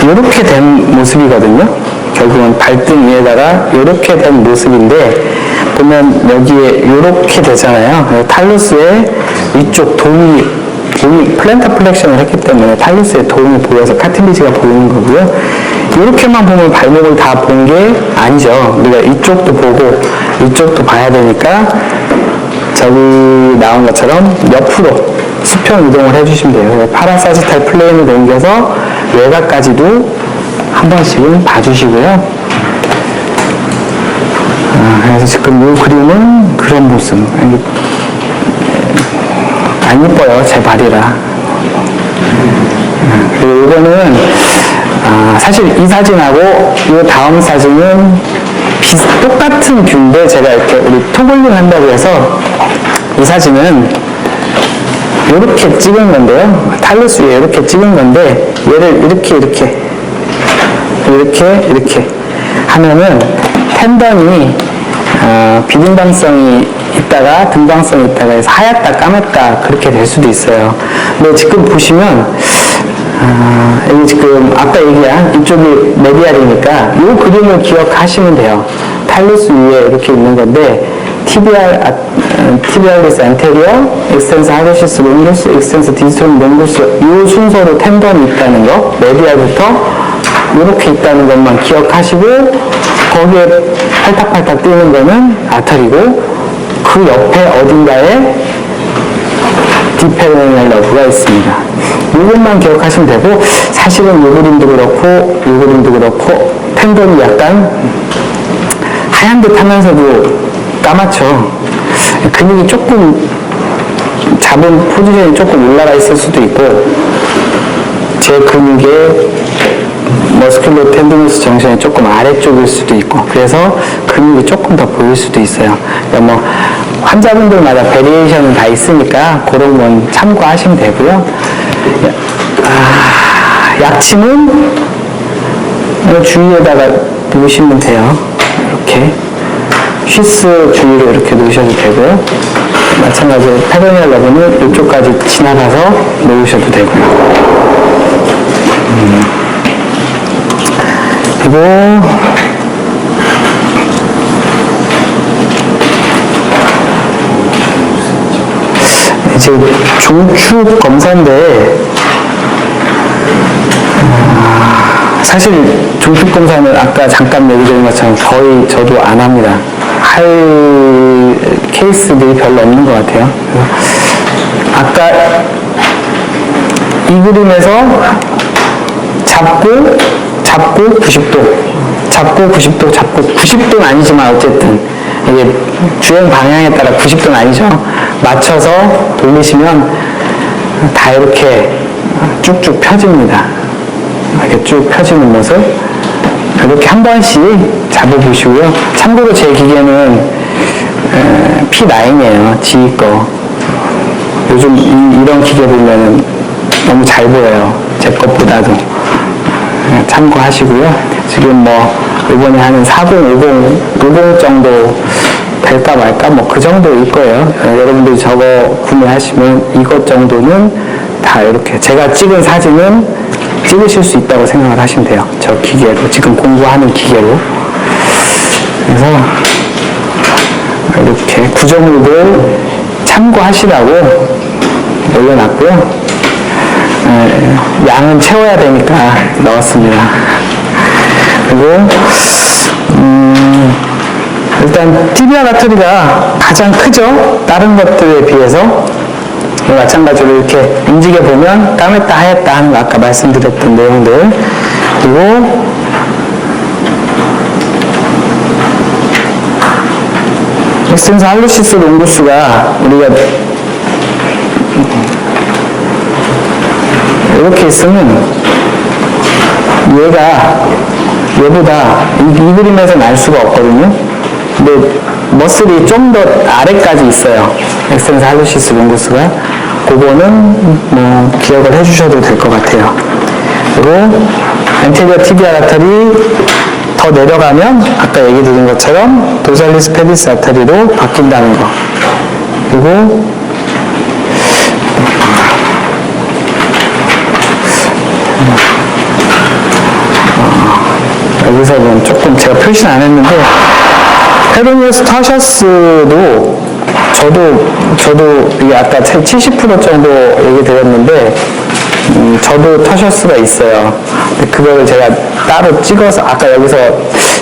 이렇게 된 모습이거든요. 결국은 발등 위에다가 이렇게 된 모습인데 보면 여기에 이렇게 되잖아요. 탈루스의 위쪽 돔이 플랜타 플렉션을 했기 때문에 탈루스의 돔이 보여서 카틸리지가 보이는 거고요. 이렇게만 보면 발목을 다 본 게 아니죠. 우리가 이쪽도 보고 이쪽도 봐야 되니까 저기 나온 것처럼 옆으로 수평 이동을 해주시면 돼요. 파라사지탈 플레인을 옮겨서 외곽까지도 한 번씩은 봐주시고요. 그래서 지금 이 그림은 그런 모습. 안 이뻐요, 제 발이라. 그리고 이거는 사실 이 사진하고 이 다음 사진은 똑같은 뷰인데 제가 이렇게 우리 토글링 한다고 해서 이 사진은 이렇게 찍은 건데요. 탈루스 위에 이렇게 찍은 건데 얘를 이렇게 하면은 텐던이 비등방성이 있다가 등방성이 있다가 해서 하얗다 까맣다 그렇게 될 수도 있어요. 근데 지금 보시면 여기 지금 아까 얘기한 이쪽이 메디알이니까 이 그림을 기억하시면 돼요. 탈루스 위에 이렇게 있는 건데 티비알리스 안테리어, 엑스텐스 하르시스 롱루스, 엑스텐스 디스톨 롱루스 이 순서로 텐던이 있다는 거, 메디알부터 이렇게 있다는 것만 기억하시고 거기에 팔딱팔딱 뛰는 거는 아터리고 그 옆에 어딘가에 디페로넬 러브가 있습니다. 이것만 기억하시면 되고 사실은 이 그림도 그렇고 이 그림도 그렇고 텐던이 약간 하얀 듯 하면서도 까맣죠. 근육이 조금 잡은 포지션이 조금 올라가 있을 수도 있고 제 근육의 머스큘로 텐디너스 정션이 조금 아래쪽일 수도 있고 그래서 근육이 조금 더 보일 수도 있어요. 그러니까 뭐 환자분들마다 베리에이션은 다 있으니까 그런 건 참고하시면 되고요. 약침은 주위에다가 놓으시면 돼요. 이렇게 휘스 주위로 이렇게 놓으셔도 되고요. 마찬가지로 페로니얼 러브는 이쪽까지 지나가서 놓으셔도 되고요. 그리고 이제 종축 검사인데 사실 종축 검사는 아까 잠깐 얘기 드린 것처럼 거의 저도 안 합니다. 할 케이스들이 별로 없는 것 같아요. 아까 이 그림에서 잡고 90도 잡고 90도는 아니지만 어쨌든 이게 주행 방향에 따라 90도는 아니죠. 맞춰서 돌리시면 다 이렇게 쭉쭉 펴집니다. 이렇게 쭉 펴지는 모습 이렇게 한 번씩 잡아보시고요. 참고로 제 기계는 P9이에요. 지휘 거. 요즘 이런 기계 보면 너무 잘 보여요. 제 것보다도. 참고하시고요. 지금 뭐 이번에 하는 4050 정도 될까 말까 뭐 그 정도일 거예요. 여러분들이 저거 구매하시면 이것 정도는 다 이렇게 제가 찍은 사진은 찍으실 수 있다고 생각을 하시면 돼요. 저 기계로, 지금 공부하는 기계로. 그래서 이렇게 구조물들 참고하시라고 올려놨고요. 양은 채워야 되니까 넣었습니다. 그리고 일단 티비아 라터리가 가장 크죠. 다른 것들에 비해서. 마찬가지로 이렇게 움직여 보면 까맸다 하였다 하는 거 아까 말씀드렸던 내용들. 그리고 엑스텐서 할루시스 롱구스가 우리가 이렇게 있으면 얘보다 이 그림에서는 알 수가 없거든요. 근데 머슬이 좀 더 아래까지 있어요. 엑스텐서 할루시스 롱구스가. 그거는 뭐 기억을 해주셔도 될 것 같아요. 그리고 엔테리어 티비아 라터리 더 내려가면 아까 얘기 드린 것처럼 도살리스 페디스 아터리로 바뀐다는 거. 그리고 여기서는 조금 제가 표시는 안 했는데 페로니우스 터셔스도 저도 이게 아까 70% 정도 얘기 드렸는데 저도 터셔스가 있어요. 근데 그거를 제가 따로 찍어서 아까 여기서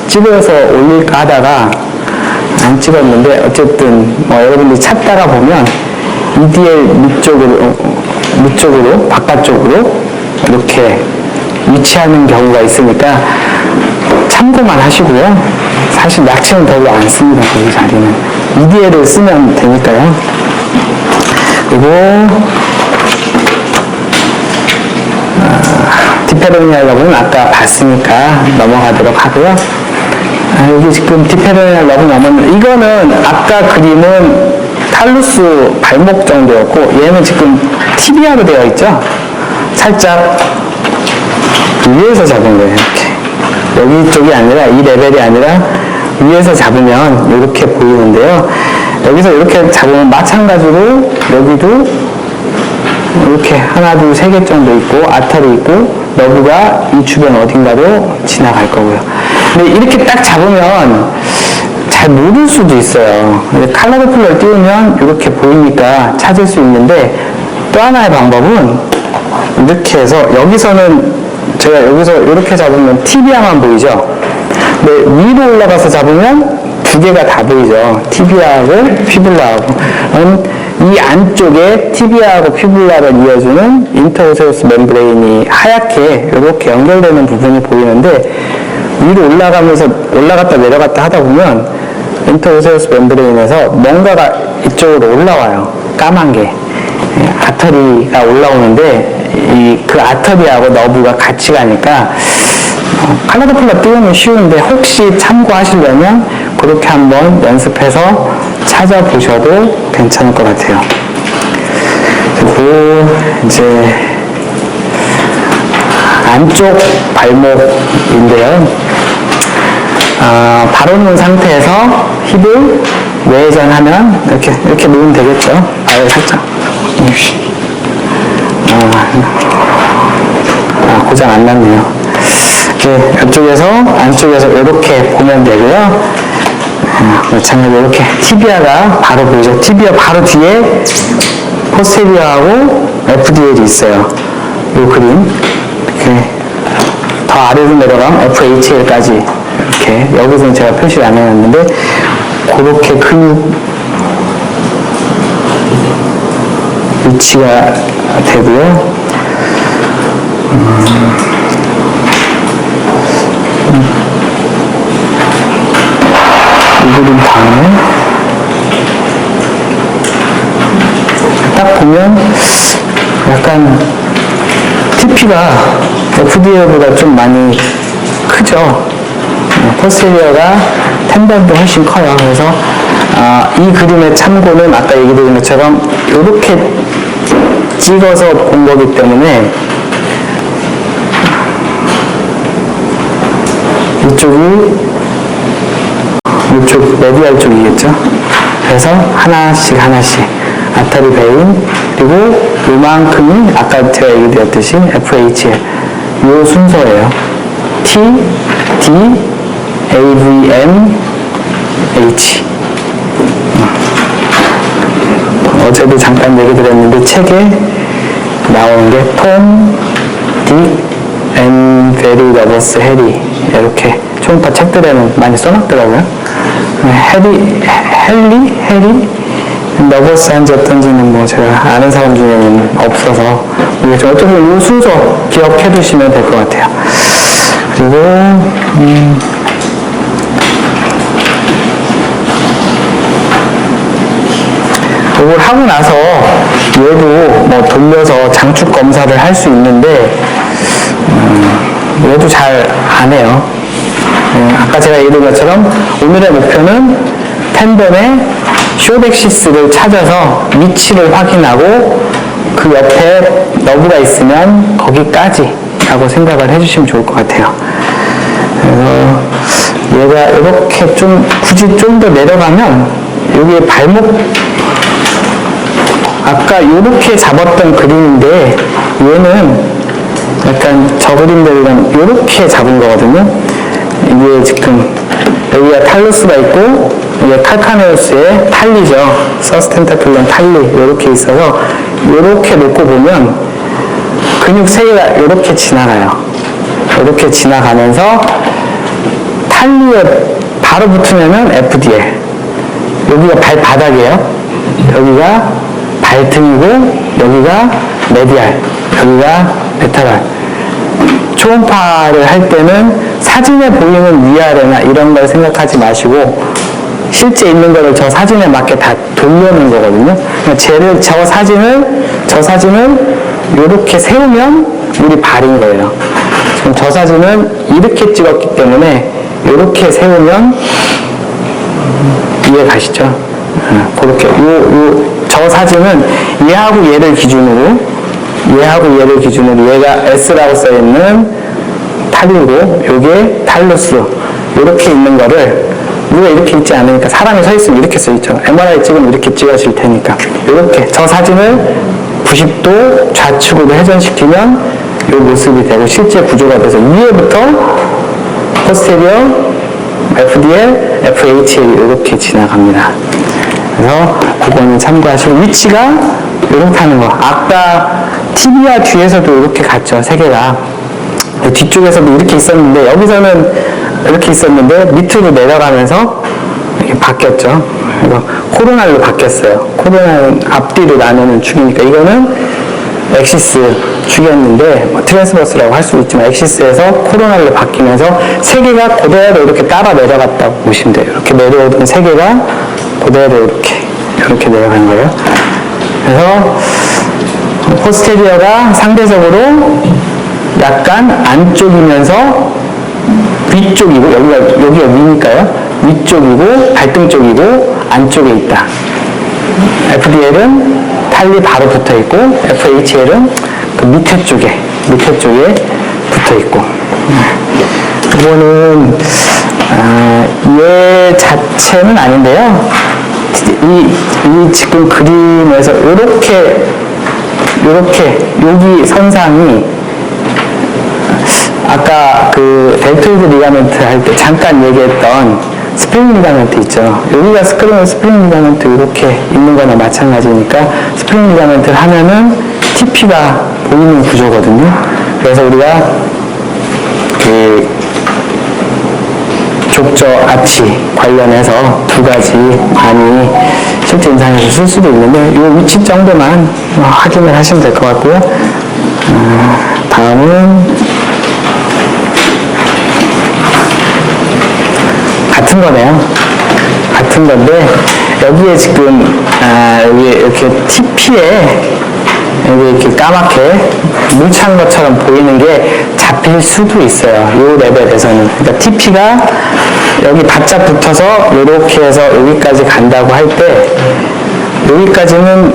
찍어서 올릴까 하다가 안 찍었는데 어쨌든 여러분들이 찾다가 보면 EDL 밑쪽으로 바깥쪽으로 이렇게 위치하는 경우가 있으니까 참고만 하시고요. 사실 약체는 별로 안 씁니다. 거기 자리는 EDL을 쓰면 되니까요. 그리고 디페로니알 러브는 아까 봤으니까 넘어가도록 하고요. 여기 지금 디페로니알 러브 넘었는데 이거는 아까 그림은 탈루스 발목 정도였고 얘는 지금 티비아로 되어 있죠. 살짝 위에서 잡은 거예요. 이렇게 여기 쪽이 아니라 이 레벨이 아니라 위에서 잡으면 이렇게 보이는데요. 여기서 이렇게 잡으면 마찬가지로 여기도 이렇게 하나, 둘, 세 개 정도 있고 아탈이 있고 너브가 이 주변 어딘가로 지나갈 거고요. 근데 이렇게 딱 잡으면 잘 모를 수도 있어요. 칼라 도플러를 띄우면 이렇게 보이니까 찾을 수 있는데 또 하나의 방법은 이렇게 해서 여기서는 제가 여기서 이렇게 잡으면 티비아만 보이죠. 근데 위로 올라가서 잡으면 두 개가 다 보이죠. 티비아하고 피블라하고. 이 안쪽에 티비아하고 피블라를 이어주는 인터오세우스 멤브레인이 하얗게 이렇게 연결되는 부분이 보이는데 위로 올라갔다 내려갔다 하다 보면 인터오세우스 멤브레인에서 뭔가가 이쪽으로 올라와요. 까만 게. 아터리가 올라오는데 그 아터리하고 너브가 같이 가니까 칼라 도플러 띄우면 쉬운데 혹시 참고하시려면 그렇게 한번 연습해서 찾아보셔도 괜찮을 것 같아요. 그리고 이제 안쪽 발목인데요. 바로 놓은 상태에서 힙을 외전하면 이렇게 놓으면 되겠죠. 아예 살짝. 고장 안 났네요. 이렇게 이쪽에서 안쪽에서 이렇게 보면 되고요. 마찬가지로 이렇게 티비아가 바로 보이죠. 티비아 바로 뒤에 포스테리어하고 FDL이 있어요. 이 그림 이렇게 더 아래로 내려가면 FHL까지 이렇게 여기서는 제가 표시를 안 해놨는데 그렇게 근육 위치가 되고요. 이 그림 다음에 딱 보면 약간 TP가 FDL보다 좀 많이 크죠. 포스테리어가 텐던도 훨씬 커요. 그래서 이 그림의 참고는 아까 얘기 드린 것처럼 이렇게 찍어서 본 거기 때문에 이쪽 메디알 쪽이겠죠. 그래서 하나씩 아타리 베인 그리고 요만큼이 아까 제가 얘기 드렸듯이 FHL 요 순서예요. T, D, A, V, M, H. 어제도 잠깐 얘기 드렸는데 책에 나오는 게 톰, 딕, 앤 베리 러버스 해리 이렇게 초음파 책들에는 많이 써놨더라고요. 해리 러버스 한지 어떤지는 뭐 제가 아는 사람 중에는 없어서 모르겠지만 어쨌든 이 순서 기억해 두시면 될 것 같아요. 그리고 이걸 하고 나서 얘도 뭐 돌려서 장축 검사를 할 수 있는데 얘도 잘 안 해요. 아까 제가 얘기한 것처럼 오늘의 목표는 텐덤의 쇼덱시스를 찾아서 위치를 확인하고 그 옆에 너브가 있으면 거기까지 라고 생각을 해주시면 좋을 것 같아요. 그래서 얘가 이렇게 좀 굳이 좀 더 내려가면 여기 발목 아까 이렇게 잡았던 그림인데 얘는 약간 저 그림들은 이렇게 잡은 거거든요. 이게 지금 여기가 탈루스가 있고 이게 칼카네우스의 탈리죠. 서스텐타클론 탈리 이렇게 있어서 이렇게 놓고 보면 근육 세 개가 이렇게 지나가요. 이렇게 지나가면서 탈리에 바로 붙으면은 FDL. 여기가 발바닥이에요. 여기가 발등이고 여기가 메디알, 여기가 메타발. 초음파를 할 때는 사진에 보이는 위아래나 이런 걸 생각하지 마시고 실제 있는 거를 저 사진에 맞게 다 돌려놓은 거거든요. 그러니까 저 사진을 이렇게 세우면 우리 발인 거예요. 지금 저 사진은 이렇게 찍었기 때문에 이렇게 세우면 이해 가시죠? 그렇게 저 사진은 얘하고 얘를 기준으로 얘가 S라고 써있는 탈리고 요게 탈루스 이렇게 있는 거를 우리가 이렇게 있지 않으니까 사람이 서 있으면 이렇게 써 있죠. MRI 찍으면 이렇게 찍어질 테니까 이렇게 저 사진을 90도 좌측으로 회전시키면 이 모습이 되고 실제 구조가 돼서 위에부터 포스테리어, FDL, FHL 이렇게 지나갑니다. 그래서 그거는 참고하시고 위치가 이렇게 하는 거. 아까 티비아 뒤에서도 이렇게 갔죠. 세 개가. 뒤쪽에서도 이렇게 있었는데 여기서는 이렇게 있었는데 밑으로 내려가면서 이렇게 바뀌었죠. 그래서 코로날로 바뀌었어요. 코로나는 앞뒤로 나누는 축이니까 이거는 엑시스 축이었는데 뭐 트랜스버스라고 할 수도 있지만 엑시스에서 코로날로 바뀌면서 세 개가 그대로 이렇게 따라 내려갔다고 보시면 돼요. 이렇게 내려오던 세 개가 그대로 이렇게 내려가는 거예요. 그래서 포스테리어가 상대적으로 약간 안쪽이면서 위쪽이고 여기가 위니까요. 위쪽이고 발등 쪽이고 안쪽에 있다. FDL은 탈리 바로 붙어 있고 FHL은 그 밑에 쪽에 붙어 있고. 이거는 얘 자체는 아닌데요. 이 지금 그림에서 이렇게 여기 선상이 아까 그 델토이드 리가멘트 할 때 잠깐 얘기했던 스프링 리가멘트 있죠. 여기가 스프링 리가멘트 이렇게 있는 거나 마찬가지니까 스프링 리가멘트를 하면은 TP가 보이는 구조거든요. 그래서 우리가 그 족저 아치 관련해서 두 가지 많이 실제 임상에서 쓸 수도 있는데 이 위치 정도만 확인을 하시면 될 것 같고요. 다음은 같은 거네요. 같은 건데 여기에 지금 여기 이렇게 TP에 여기 이렇게 까맣게 물 찬 것처럼 보이는 게 잡힐 수도 있어요. 이 레벨에서는. 그러니까 TP가 여기 바짝 붙어서 이렇게 해서 여기까지 간다고 할 때 여기까지는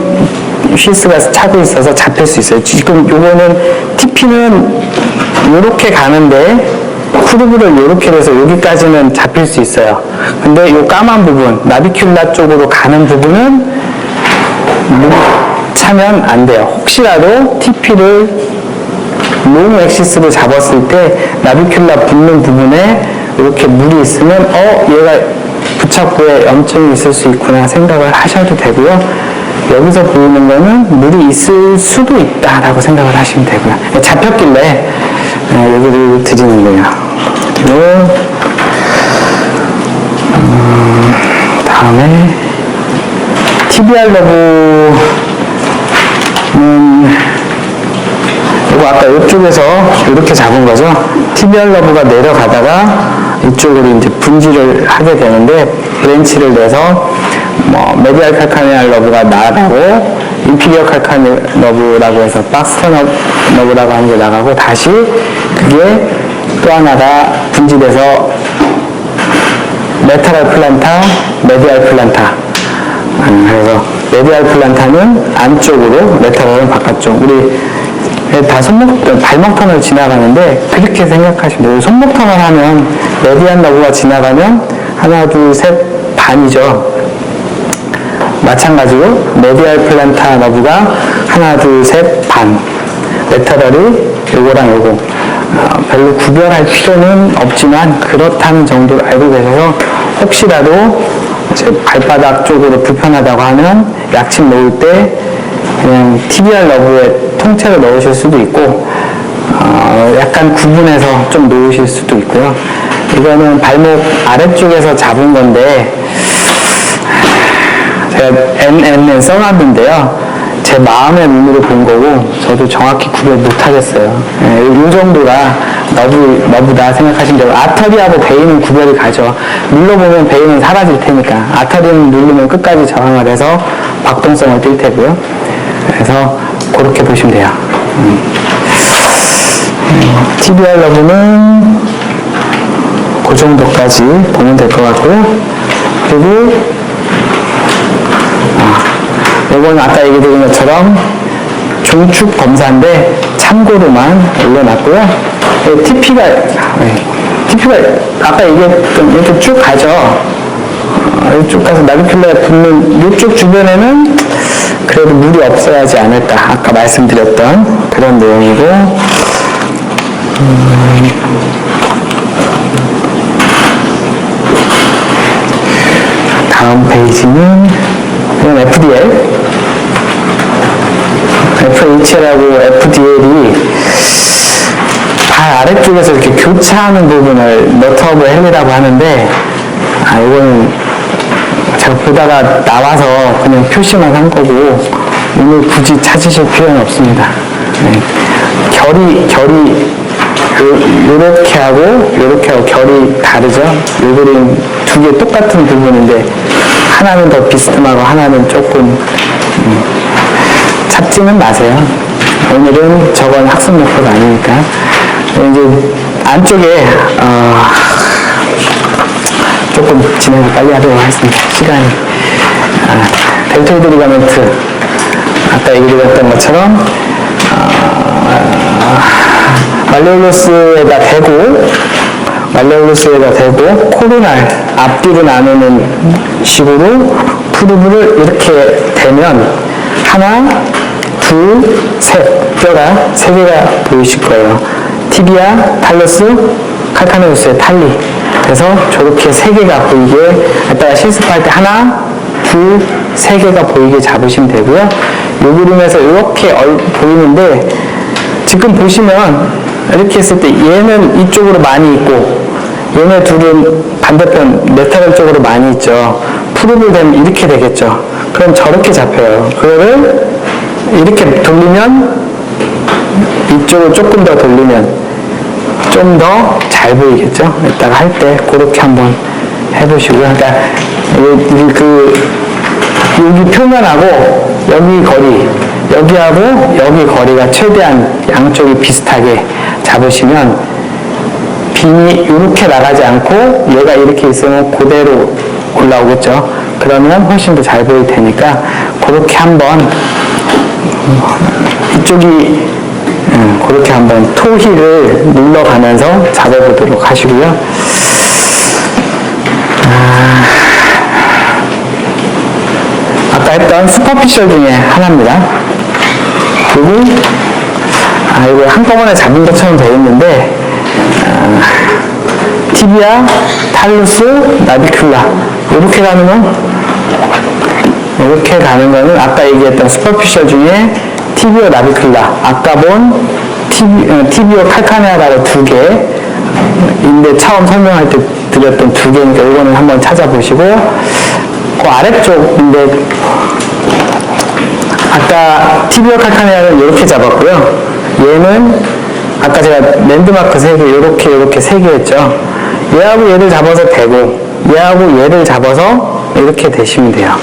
휘스가 차고 있어서 잡힐 수 있어요. 지금 요거는 TP는 이렇게 가는데 쿠르브를 이렇게 해서 여기까지는 잡힐 수 있어요. 근데 이 까만 부분, 나비큘라 쪽으로 가는 부분은 차면 안 돼요. 혹시라도 TP를 롱 엑시스를 잡았을 때 나비큘라 붙는 부분에 이렇게 물이 있으면 얘가 부착부에 염증이 있을 수 있구나 생각을 하셔도 되고요. 여기서 보이는 거는 물이 있을 수도 있다라고 생각을 하시면 되고요. 잡혔길래 여기를 드리는 거예요. 그리고 다음에 TBR 러브는 이거 아까 이쪽에서 이렇게 잡은 거죠. TBR 러브가 내려가다가 이쪽으로 이제 분지를 하게 되는데 브랜치를 내서 메디알 칼카니알 러브가 나가고 인피리어 칼카니알 러브라고 해서 박스턴 러브라고 하는 게 나가고 다시 그게 또 하나가 분지돼서 레터럴 플란타, 메디알 플란타. 그래서 메디알 플란타는 안쪽으로, 레터럴은 바깥쪽. 우리 다 발목 터널 지나가는데 그렇게 생각하시면 돼요. 손목 터널 하면 메디안 러브가 지나가면 하나, 둘, 셋, 반이죠. 마찬가지로 메디알 플란타 러브가 하나, 둘, 셋, 반. 레터럴이 요거랑 요거. 별로 구별할 필요는 없지만 그렇다는 정도를 알고 계셔서 혹시라도 제 발바닥 쪽으로 불편하다고 하면 약침 놓을 때 그냥 TBR 러브에 통째로 넣으실 수도 있고 약간 구분해서 좀 놓으실 수도 있고요. 이거는 발목 아래쪽에서 잡은 건데 제가 NNN 써놨는데요. 제 마음의 눈으로 본 거고 저도 정확히 구별 못하겠어요. 이 정도가 너브다 생각하시면 되고 아터리하고 베인은 구별이 가죠. 눌러보면 베인은 사라질 테니까 아터리는 누르면 끝까지 저항을 해서 박동성을 띌 테고요. 그래서 그렇게 보시면 돼요. TBR 러브는 그 정도까지 보면 될 것 같고요. 그리고 이거는 아까 얘기 드린 것처럼 종축 검사인데 참고로만 올려놨고요. TP가 아까 얘기했던 이렇게 쭉 가죠. 쭉 가서 나비큘라에 붙는 이쪽 주변에는 그래도 물이 없어야지 않을까 아까 말씀드렸던 그런 내용이고 다음 페이지는 이건 FDL FHL하고 FDL이 발 아래쪽에서 이렇게 교차하는 부분을 너트허브 헬이라고 하는데 이거는 제가 보다가 나와서 그냥 표시만 한 거고 오늘 굳이 찾으실 필요는 없습니다. 결이 요렇게 하고 결이 다르죠. 요거는 두 개 똑같은 부분인데 하나는 더 비스듬하고 하나는 조금 찾지는 마세요. 오늘은 저건 학습 목표가 아니니까. 이제 안쪽에 조금 진행을 빨리 하도록 하겠습니다. 시간이 델토이드 리가멘트 아까 얘기드렸던 것처럼 말레올로스에다 대고 코로날 앞뒤로 나누는 식으로 푸르브를 이렇게 대면 하나, 둘, 셋 뼈가 세 개가 보이실 거예요. 티비아, 탈러스, 칼카네우스의 탈리. 그래서 저렇게 세 개가 보이게 이따가 실습할 때 하나, 둘, 세 개가 보이게 잡으시면 되고요. 이 그림에서 이렇게 보이는데 지금 보시면 이렇게 했을 때 얘는 이쪽으로 많이 있고 얘네 둘은 반대편 레터럴 쪽으로 많이 있죠. 푸르블 되면 이렇게 되겠죠. 그럼 저렇게 잡혀요. 그거를 이렇게 돌리면 이쪽을 조금 더 돌리면 좀 더 잘 보이겠죠. 이따가 할 때 그렇게 한번 해보시고요. 그러니까 여기 표면하고 여기 거리, 여기하고 여기 거리가 최대한 양쪽이 비슷하게 잡으시면 빈이 이렇게 나가지 않고 얘가 이렇게 있으면 그대로 올라오겠죠. 그러면 훨씬 더 잘 보일 테니까 그렇게 한번 이쪽이 그렇게 한번 토힐을 눌러가면서 잡아보도록 하시고요. 아까 했던 슈퍼피셜 중에 하나입니다. 그리고 이거 한꺼번에 잡은 것처럼 되어 있는데, 티비아, 탈루스, 나비큘라. 이렇게 가는 건, 이렇게 가는 거는 아까 얘기했던 슈퍼피셜 중에 티비오 나비큘라, 아까 본 티비오 칼카네아라고 두 개인데 처음 설명할 때 드렸던 두 개니까 이거는 한번 찾아보시고, 그 아래쪽인데 아까 티비오 칼카네아는 이렇게 잡았고요. 얘는 아까 제가 랜드마크 3개 이렇게 3개 했죠. 얘하고 얘를 잡아서 되고 얘하고 얘를 잡아서 이렇게 되시면 돼요.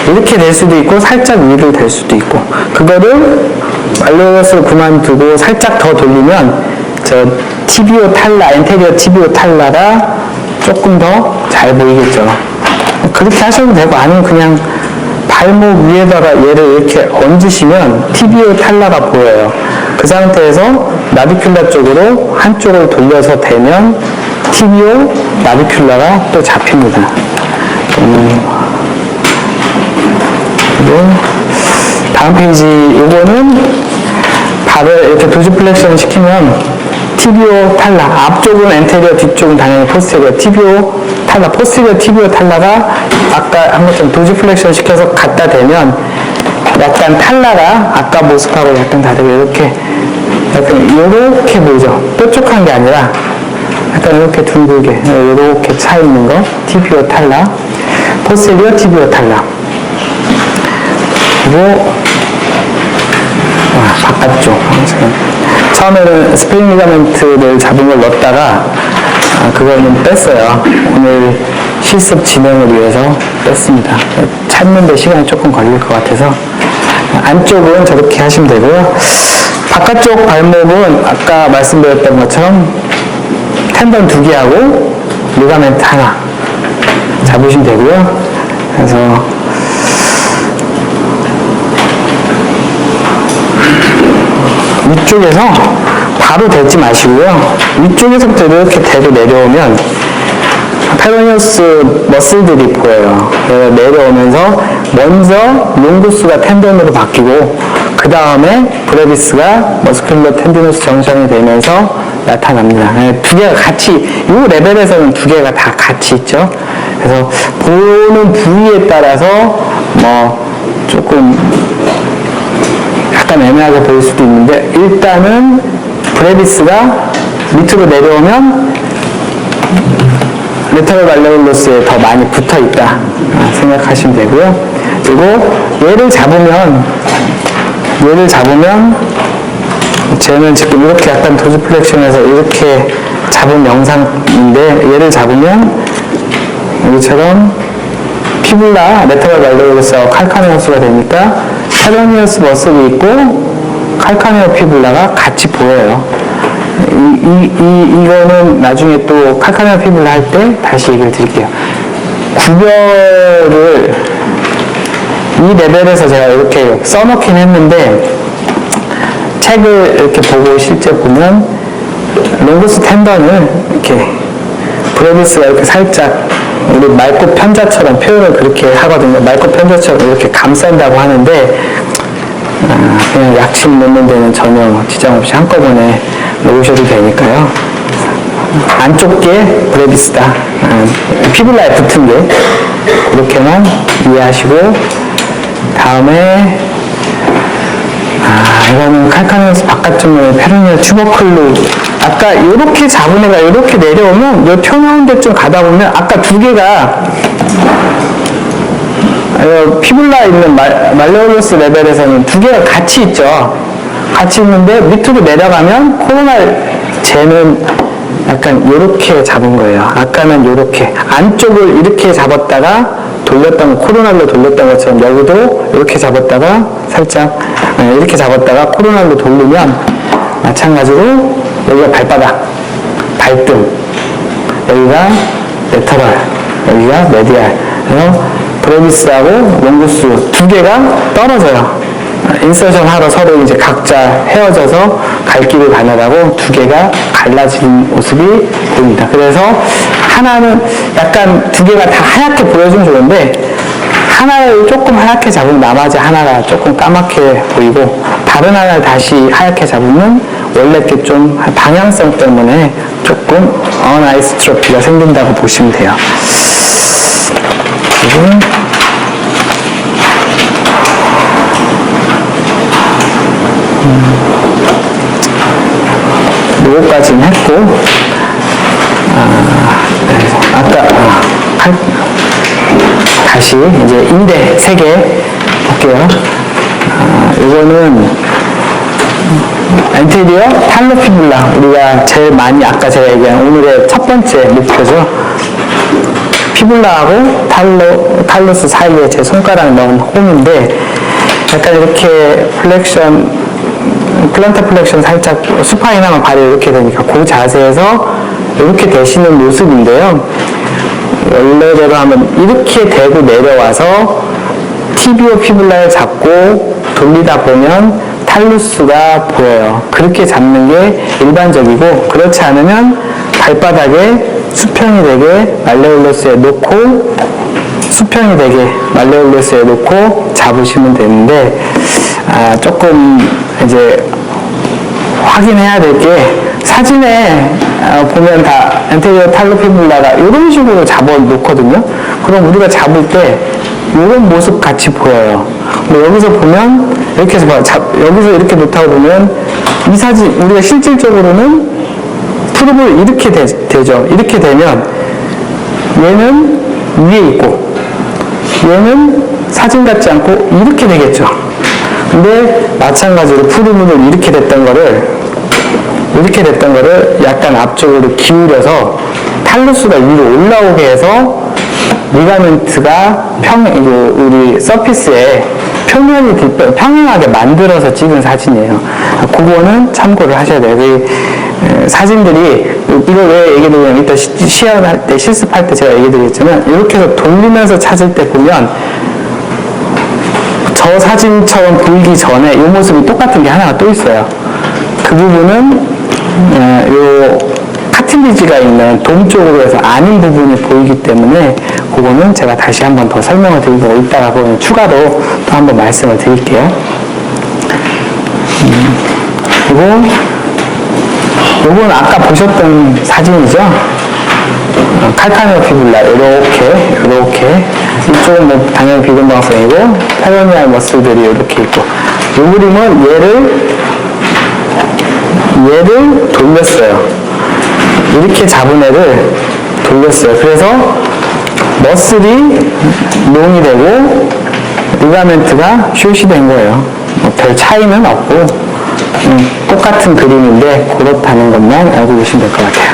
이렇게 될 수도 있고 살짝 위로 될 수도 있고, 그거를 말레오스를 그만두고 살짝 더 돌리면 저 티비오 탈라, 엔테리어 티비오 탈라가 조금 더 잘 보이겠죠. 그렇게 하셔도 되고, 아니면 그냥 발목 위에다가 얘를 이렇게 얹으시면 티비오 탈라가 보여요. 그 상태에서 나비큘라 쪽으로 한쪽을 돌려서 대면 티비오 나비큘라가 또 잡힙니다. 그리고 다음 페이지, 이거는 발을 이렇게 도즈플렉션 시키면 티비오 탈라, 앞쪽은 엔테리어, 뒤쪽은 당연히 포스테리어, 티비오 탈라, 포스테리어 티비오 탈라가 아까 한 것처럼 도즈플렉션 시켜서 갖다 대면 약간 탈라가 아까 모습하고 약간 다르게 이렇게 보이죠? 뾰족한 게 아니라 약간 이렇게 둥글게 이렇게 차 있는 거, 티비오 탈라, 포스테리어 티비오 탈라. 그리고 바깥쪽. 처음에는 스프링 리가멘트를 잡은 걸 넣었다가 그거는 뺐어요. 오늘 실습 진행을 위해서 뺐습니다. 찾는데 시간이 조금 걸릴 것 같아서 안쪽은 저렇게 하시면 되고요. 바깥쪽 발목은 아까 말씀드렸던 것처럼 텐던 2개하고 리가멘트 하나 잡으시면 되고요. 그래서 위쪽에서 바로 대지 마시고요. 위쪽에서부터 이렇게 대고 내려오면 페로니우스 머슬들이 보여요. 내려오면서 먼저 롱구스가 텐던으로 바뀌고 그 다음에 브레비스가 머스큘러 텐디노스 정션이 되면서 나타납니다. 두 개가 같이, 이 레벨에서는 두 개가 다 같이 있죠. 그래서 보는 부위에 따라서 뭐 조금 약간 애매하게 보일 수도 있는데, 일단은 브레비스가 밑으로 내려오면 레터럴 발레올로스에 더 많이 붙어 있다 생각하시면 되고요. 그리고 얘를 잡으면 쟤는 지금 이렇게 약간 도즈플렉션에서 이렇게 잡은 영상인데, 얘를 잡으면 여기처럼 피블라, 레터럴 발레올로스하고 칼카네오스가 되니까 페로니우스 머슬이 있고 칼카네오 피블라가 같이 보여요. 이거는 나중에 또 칼카네오 피블라 할 때 다시 얘기를 드릴게요. 구별을 이 레벨에서 제가 이렇게 써놓긴 했는데, 책을 이렇게 보고 실제 보면 롱구스 텐던을 이렇게 브레비스가 이렇게 살짝 우리 말꽃 편자처럼 표현을 그렇게 하거든요. 말꽃 편자처럼 이렇게 감싼다고 하는데, 그냥 약침 넣는 데는 전혀 지장 없이 한꺼번에 넣으셔도 되니까요. 안쪽 게 브레비스다. 피블라에 붙은 게. 그렇게만 이해하시고, 다음에 이거는 칼카네오스 바깥쪽면 페로니얼 튜버클루. 아까 이렇게 잡은 애가 이렇게 내려오면 이 튀어나온 데쯤 가다 보면 아까 두 개가 피블라에 있는 말레올로스 레벨에서는 두 개가 같이 있죠. 같이 있는데 밑으로 내려가면 코로날 쟤는 약간 이렇게 잡은 거예요. 아까는 이렇게 안쪽을 이렇게 잡았다가 돌렸던, 코로날로 돌렸던 것처럼 여기도 이렇게 잡았다가 살짝 이렇게 잡았다가 코로날로 돌리면 마찬가지로 여기가 발바닥, 발등, 여기가 레터럴, 여기가 메디알. 그래서 브레비스하고 롱구스 두 개가 떨어져요. 인서션 하러 서로 이제 각자 헤어져서 갈 길을 가느라고 두 개가 갈라진 모습이 보입니다. 그래서 하나는 약간 두 개가 다 하얗게 보여주면 좋은데, 하나를 조금 하얗게 잡으면 나머지 하나가 조금 까맣게 보이고, 다른 하나를 다시 하얗게 잡으면 원래 이렇게 좀 방향성 때문에 조금 어나이스트로피가 생긴다고 보시면 돼요. 그리고 요거까지는 했고, 다시 이제 인대 3개 볼게요. 이거는 엔테리어 탈로 피불라, 우리가 제일 많이 아까 제가 얘기한 오늘의 첫 번째 목표죠. 피불라하고 탈로스 사이에 제 손가락 넣은 홈인데, 약간 이렇게 플란터 플렉션 살짝 수파인하면 발이 이렇게 되니까 그 자세에서 이렇게 되시는 모습인데요. 원래대로 하면 이렇게 대고 내려와서 티비오 피불라를 잡고 돌리다 보면 탈루스가 보여요. 그렇게 잡는 게 일반적이고, 그렇지 않으면 발바닥에 수평이 되게 말레올로스에 놓고 수평이 되게 말레올로스에 놓고 잡으시면 되는데, 조금 이제 확인해야 될 게, 사진에 보면 다 엔테리어 탈로 피불라가 이런 식으로 잡아 놓거든요. 그럼 우리가 잡을 때 이런 모습 같이 보여요. 근데 여기서 보면 이렇게 해서 여기서 이렇게 놓다가 보면 이 사진, 우리가 실질적으로는 프롭을 이렇게 되죠. 이렇게 되면 얘는 위에 있고 얘는 사진 같지 않고 이렇게 되겠죠. 근데 마찬가지로 프로문은 이렇게 됐던 거를 약간 앞쪽으로 기울여서 탈루스가 위로 올라오게 해서 리가멘트가 우리 서피스에 평행하게 만들어서 찍은 사진이에요. 그거는 참고를 하셔야 돼요. 사진들이, 이거 왜 얘기드리냐면 이따 시연할 때, 실습할 때 제가 얘기드리겠지만, 이렇게 해서 돌리면서 찾을 때 보면 저 사진처럼 보이기 전에 이 모습이 똑같은 게 하나가 또 있어요. 그 부분은 요 카틸리지가 있는 돔 쪽으로 해서 아닌 부분이 보이기 때문에 그거는 제가 다시 한번 더 설명을 드리고 이따가 그거는 추가로 또 한번 말씀을 드릴게요. 그리고 요건 아까 보셨던 사진이죠. 칼카니오 피불라 이렇게 이쪽은 뭐 당연히 비근방성이고 페로니알 머슬들이 이렇게 있고, 이 그림은 얘를 돌렸어요. 이렇게 잡은 애를 돌렸어요. 그래서 머슬이 농이 되고 리가멘트가 숏이 된 거예요. 별 차이는 없고 똑같은 그림인데 그렇다는 것만 알고 계시면 될 것 같아요.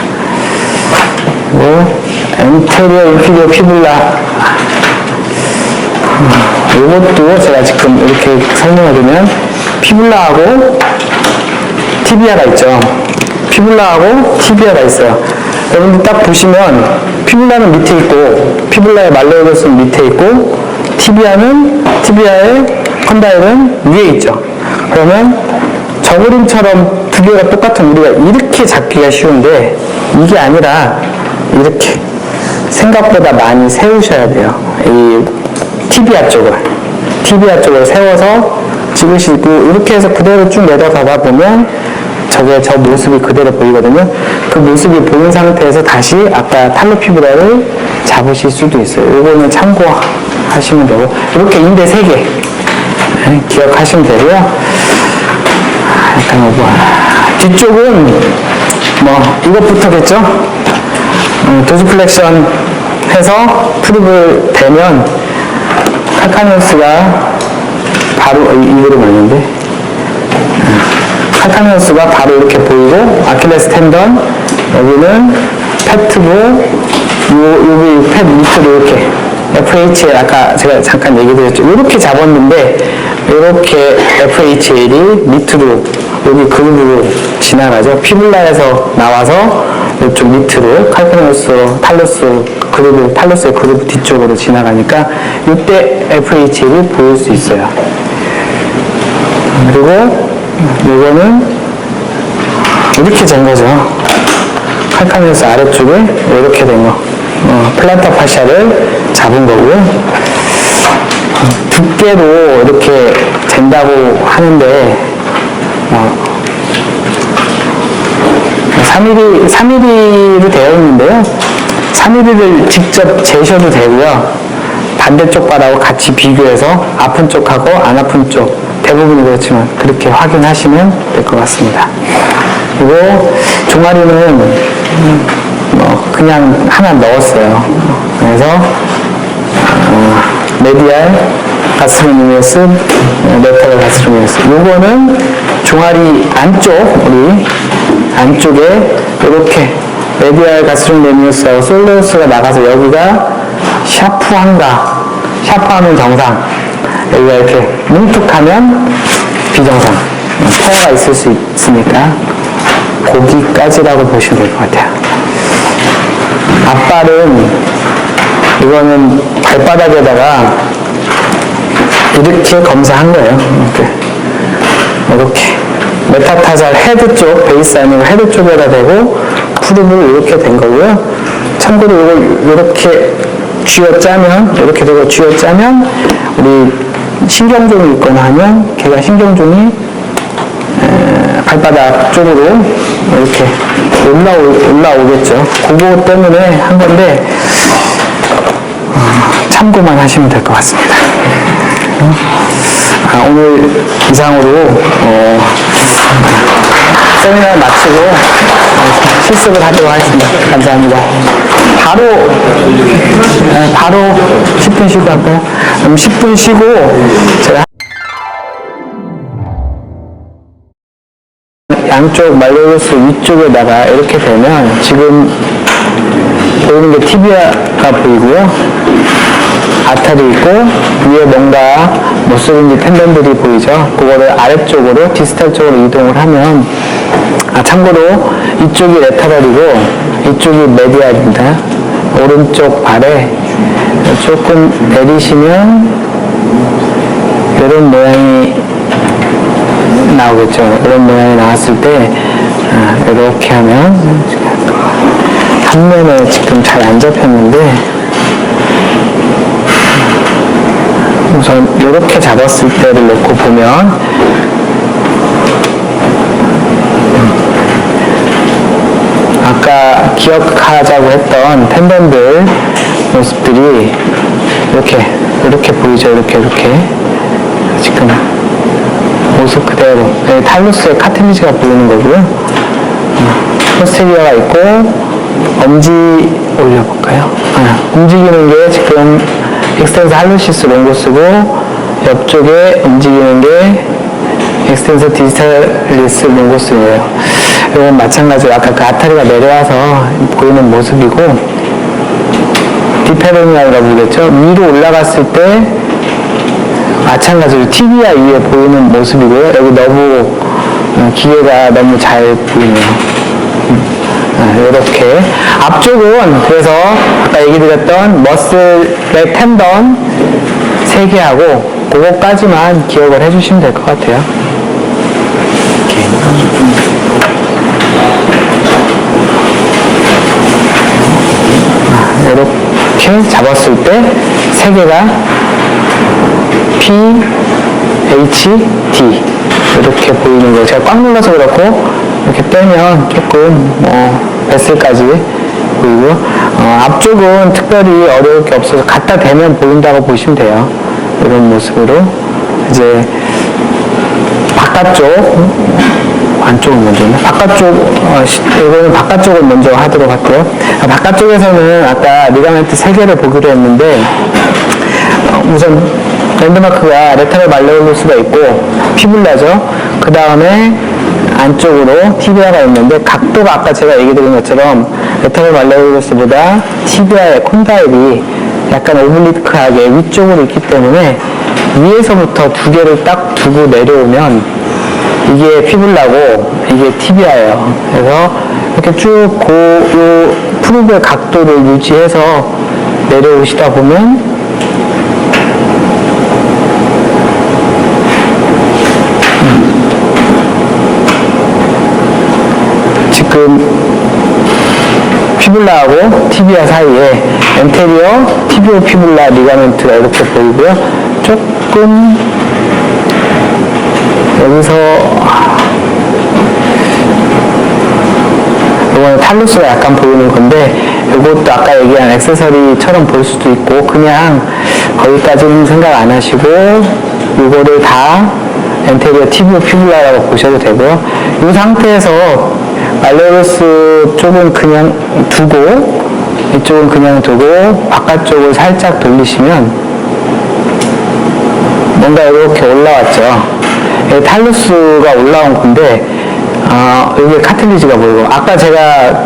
그리고 엔테리어 인피리어 피불라, 이것도 제가 지금 이렇게 설명을 드리면 피불라하고 티비아가 있죠. 피불라하고 티비아가 있어요. 여러분들 딱 보시면 피불라는 밑에 있고 피불라의 말레올로스는 밑에 있고 티비아의 컨다일은 위에 있죠. 그러면 저 그림처럼 두 개가 똑같은 우리가 이렇게 잡기가 쉬운데, 이게 아니라 이렇게 생각보다 많이 세우셔야 돼요. 이 티비아 쪽을 세워서 찍으시고, 이렇게 해서 그대로 쭉 내려가다 보면 저 모습이 그대로 보이거든요. 그 모습이 보인 상태에서 다시 아까 탈로 피부라를 잡으실 수도 있어요. 이거는 참고하시면 되고, 이렇게 인대 3개 기억하시면 되고요. 뒤쪽은 뭐 이것부터겠죠. 도즈플렉션 해서 프립을 대면 칼카니우스가 바로 이 그림 아닌데, 칼카니우스가 바로 이렇게 보이고, 아킬레스 텐던, 여기는 페트고, 여기 펫 밑으로 이렇게 FHL, 아까 제가 잠깐 얘기 드렸죠. 이렇게 잡았는데 이렇게 FHL이 밑으로 여기 그룹으로 지나가죠. 피불라에서 나와서 이쪽 밑으로 칼카니우스, 탈루스의 그룹 뒤쪽으로 지나가니까 이때 FHL이 보일 수 있어요. 그리고 이거는 이렇게 된 거죠. 칼카니우스 아래쪽에 이렇게 된 거. 플란터 파샤를 잡은 거고요. 두께로 이렇게 된다고 하는데, 3mm로 되어 있는데요. 3mm를 직접 재셔도 되고요. 반대쪽 발하고 같이 비교해서 아픈 쪽하고 안 아픈 쪽, 대부분이 그렇지만 그렇게 확인하시면 될 것 같습니다. 그리고 종아리는 그냥 하나 넣었어요. 그래서 메디알 가스트로미니어스, 레터럴 가스트로미니어스. 요거는 종아리 안쪽, 우리 안쪽에 이렇게 메디알 가스트로미니어스하고 솔로스가 나가서 여기가 샤프한가, 샤프하면 정상, 여기가 이렇게 뭉툭하면 비정상, 포화가 있을 수 있으니까 거기까지라고 보시면 될 것 같아요. 앞발은 이거는 발바닥에다가 이렇게 검사한 거예요. 이렇게 메타타잘 헤드 쪽, 베이스 아니고 헤드 쪽에다 대고 푸름을 이렇게 된 거고요. 참고로 이걸 이렇게 쥐어짜면, 이렇게 되고 쥐어짜면 우리 신경종이 있거나 하면 걔가 신경종이 발바닥 쪽으로 이렇게 올라오겠죠. 그거 때문에 한 건데 참고만 하시면 될 것 같습니다. 오늘 이상으로 세미나 마치고 실습을 하도록 하겠습니다. 감사합니다. 바로 10분 쉬고 할까요? 그럼 10분 쉬고 제가 양쪽 말레우스 위쪽에다가 이렇게 되면 지금 보이는 게 티비아가 보이고요. 아탈이 있고 위에 뭔가 모습인지 텐던들이 보이죠. 그거를 아래쪽으로 디스탈 쪽으로 이동을 하면 참고로 이쪽이 레터럴이고 이쪽이 메디알입니다. 오른쪽 발에 조금 내리시면 이런 모양이 나오겠죠. 이런 모양이 나왔을 때 이렇게 하면 한면에 지금 잘 안 잡혔는데 우선 이렇게 잡았을 때를 놓고 보면 아까 기억하자고 했던 텐던들 모습들이 이렇게 보이죠. 이렇게 지금 모습 그대로 탈루스의 카틸리지가 보이는 거고요. 포스테리어가 있고 엄지 올려볼까요? 움직이는 게 지금 엑스텐서 할루시스 롱고스고 옆쪽에 움직이는 게 엑스텐서 디지털리스 롱고스예요. 이건 마찬가지로 아까 그 아타리가 내려와서 보이는 모습이고 디페로니아라고 부르겠죠. 위로 올라갔을 때 마찬가지로 티비아 위에 보이는 모습이고요. 여기 너무 기계가 너무 잘 보이네요. 이렇게 앞쪽은 그래서 아까 얘기 드렸던 머슬의 텐던 3개하고 그거까지만 기억을 해주시면 될 것 같아요. 이렇게 잡았을 때 3개가 P, H, D 이렇게 보이는 거예요. 제가 꽉 눌러서 그렇고 이렇게 빼면 조금 베슬까지 보이고 앞쪽은 특별히 어려울 게 없어서 갖다 대면 보인다고 보시면 돼요. 이런 모습으로 이제 바깥쪽 안쪽은 먼저 이거는 바깥쪽을 먼저 하도록 할게요. 바깥쪽에서는 아까 리가멘트 3개를 보기로 했는데 우선 랜드마크가 레터럴 말레올로스가 있고 피블라죠. 그 다음에 안쪽으로 티비아가 있는데 각도가 아까 제가 얘기 드린 것처럼 레터럴 말레올로스보다 티비아의 콘다일이 약간 오블리크하게 위쪽으로 있기 때문에 위에서부터 2개를 딱 두고 내려오면 이게 피블라고 이게 티비아예요. 그래서 이렇게 쭉 요 프루브의 각도를 유지해서 내려오시다 보면 지금 피블라하고 티비아 사이에 엔테리어 티비오 피블라 리가멘트가 이렇게 보이고요. 조금 여기서 이거는 탈루스가 약간 보이는 건데, 이것도 아까 얘기한 액세서리처럼 볼 수도 있고, 그냥 거기까지는 생각 안 하시고, 이거를 다 엔테리어 티비오 피블라라고 보셔도 되고요. 이 상태에서 말레우스 쪽은 그냥 두고, 이쪽은 그냥 두고, 바깥쪽을 살짝 돌리시면, 뭔가 이렇게 올라왔죠. 탈루스가 올라온 건데, 여기 카틀리지가 보이고, 아까 제가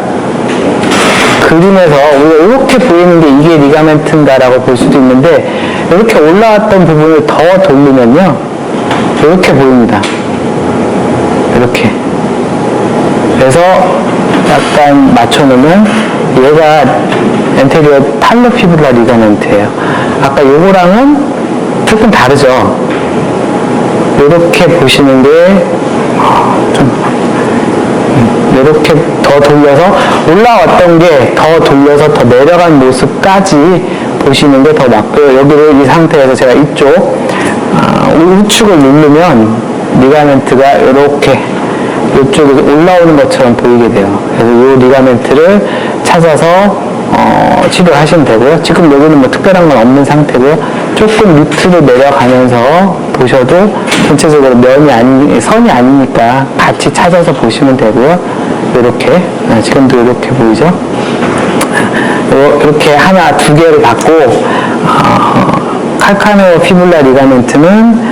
그림에서 우리가 이렇게 보이는 게 이게 리가멘트인가라고 볼 수도 있는데, 이렇게 올라왔던 부분을 더 돌리면요, 이렇게 보입니다. 이렇게. 그래서 약간 맞춰놓으면 얘가 엔테리어 탈로피블라 리가멘트예요. 아까 요거랑은 조금 다르죠. 이렇게 보시는 게 좀 이렇게 더 돌려서 올라왔던 게 더 돌려서 더 내려간 모습까지 보시는 게 더 맞고요. 여기를 이 상태에서 제가 이쪽 우측을 누르면 리가멘트가 이렇게 이쪽에서 올라오는 것처럼 보이게 돼요. 그래서 이 리가멘트를 찾아서 치료하시면 되고요. 지금 여기는 뭐 특별한 건 없는 상태고요. 조금 밑으로 내려가면서 보셔도 전체적으로 선이 아니니까 같이 찾아서 보시면 되고요. 이렇게 지금도 이렇게 보이죠? 이렇게 하나, 두 개를 받고 칼카네오 피블라 리가멘트는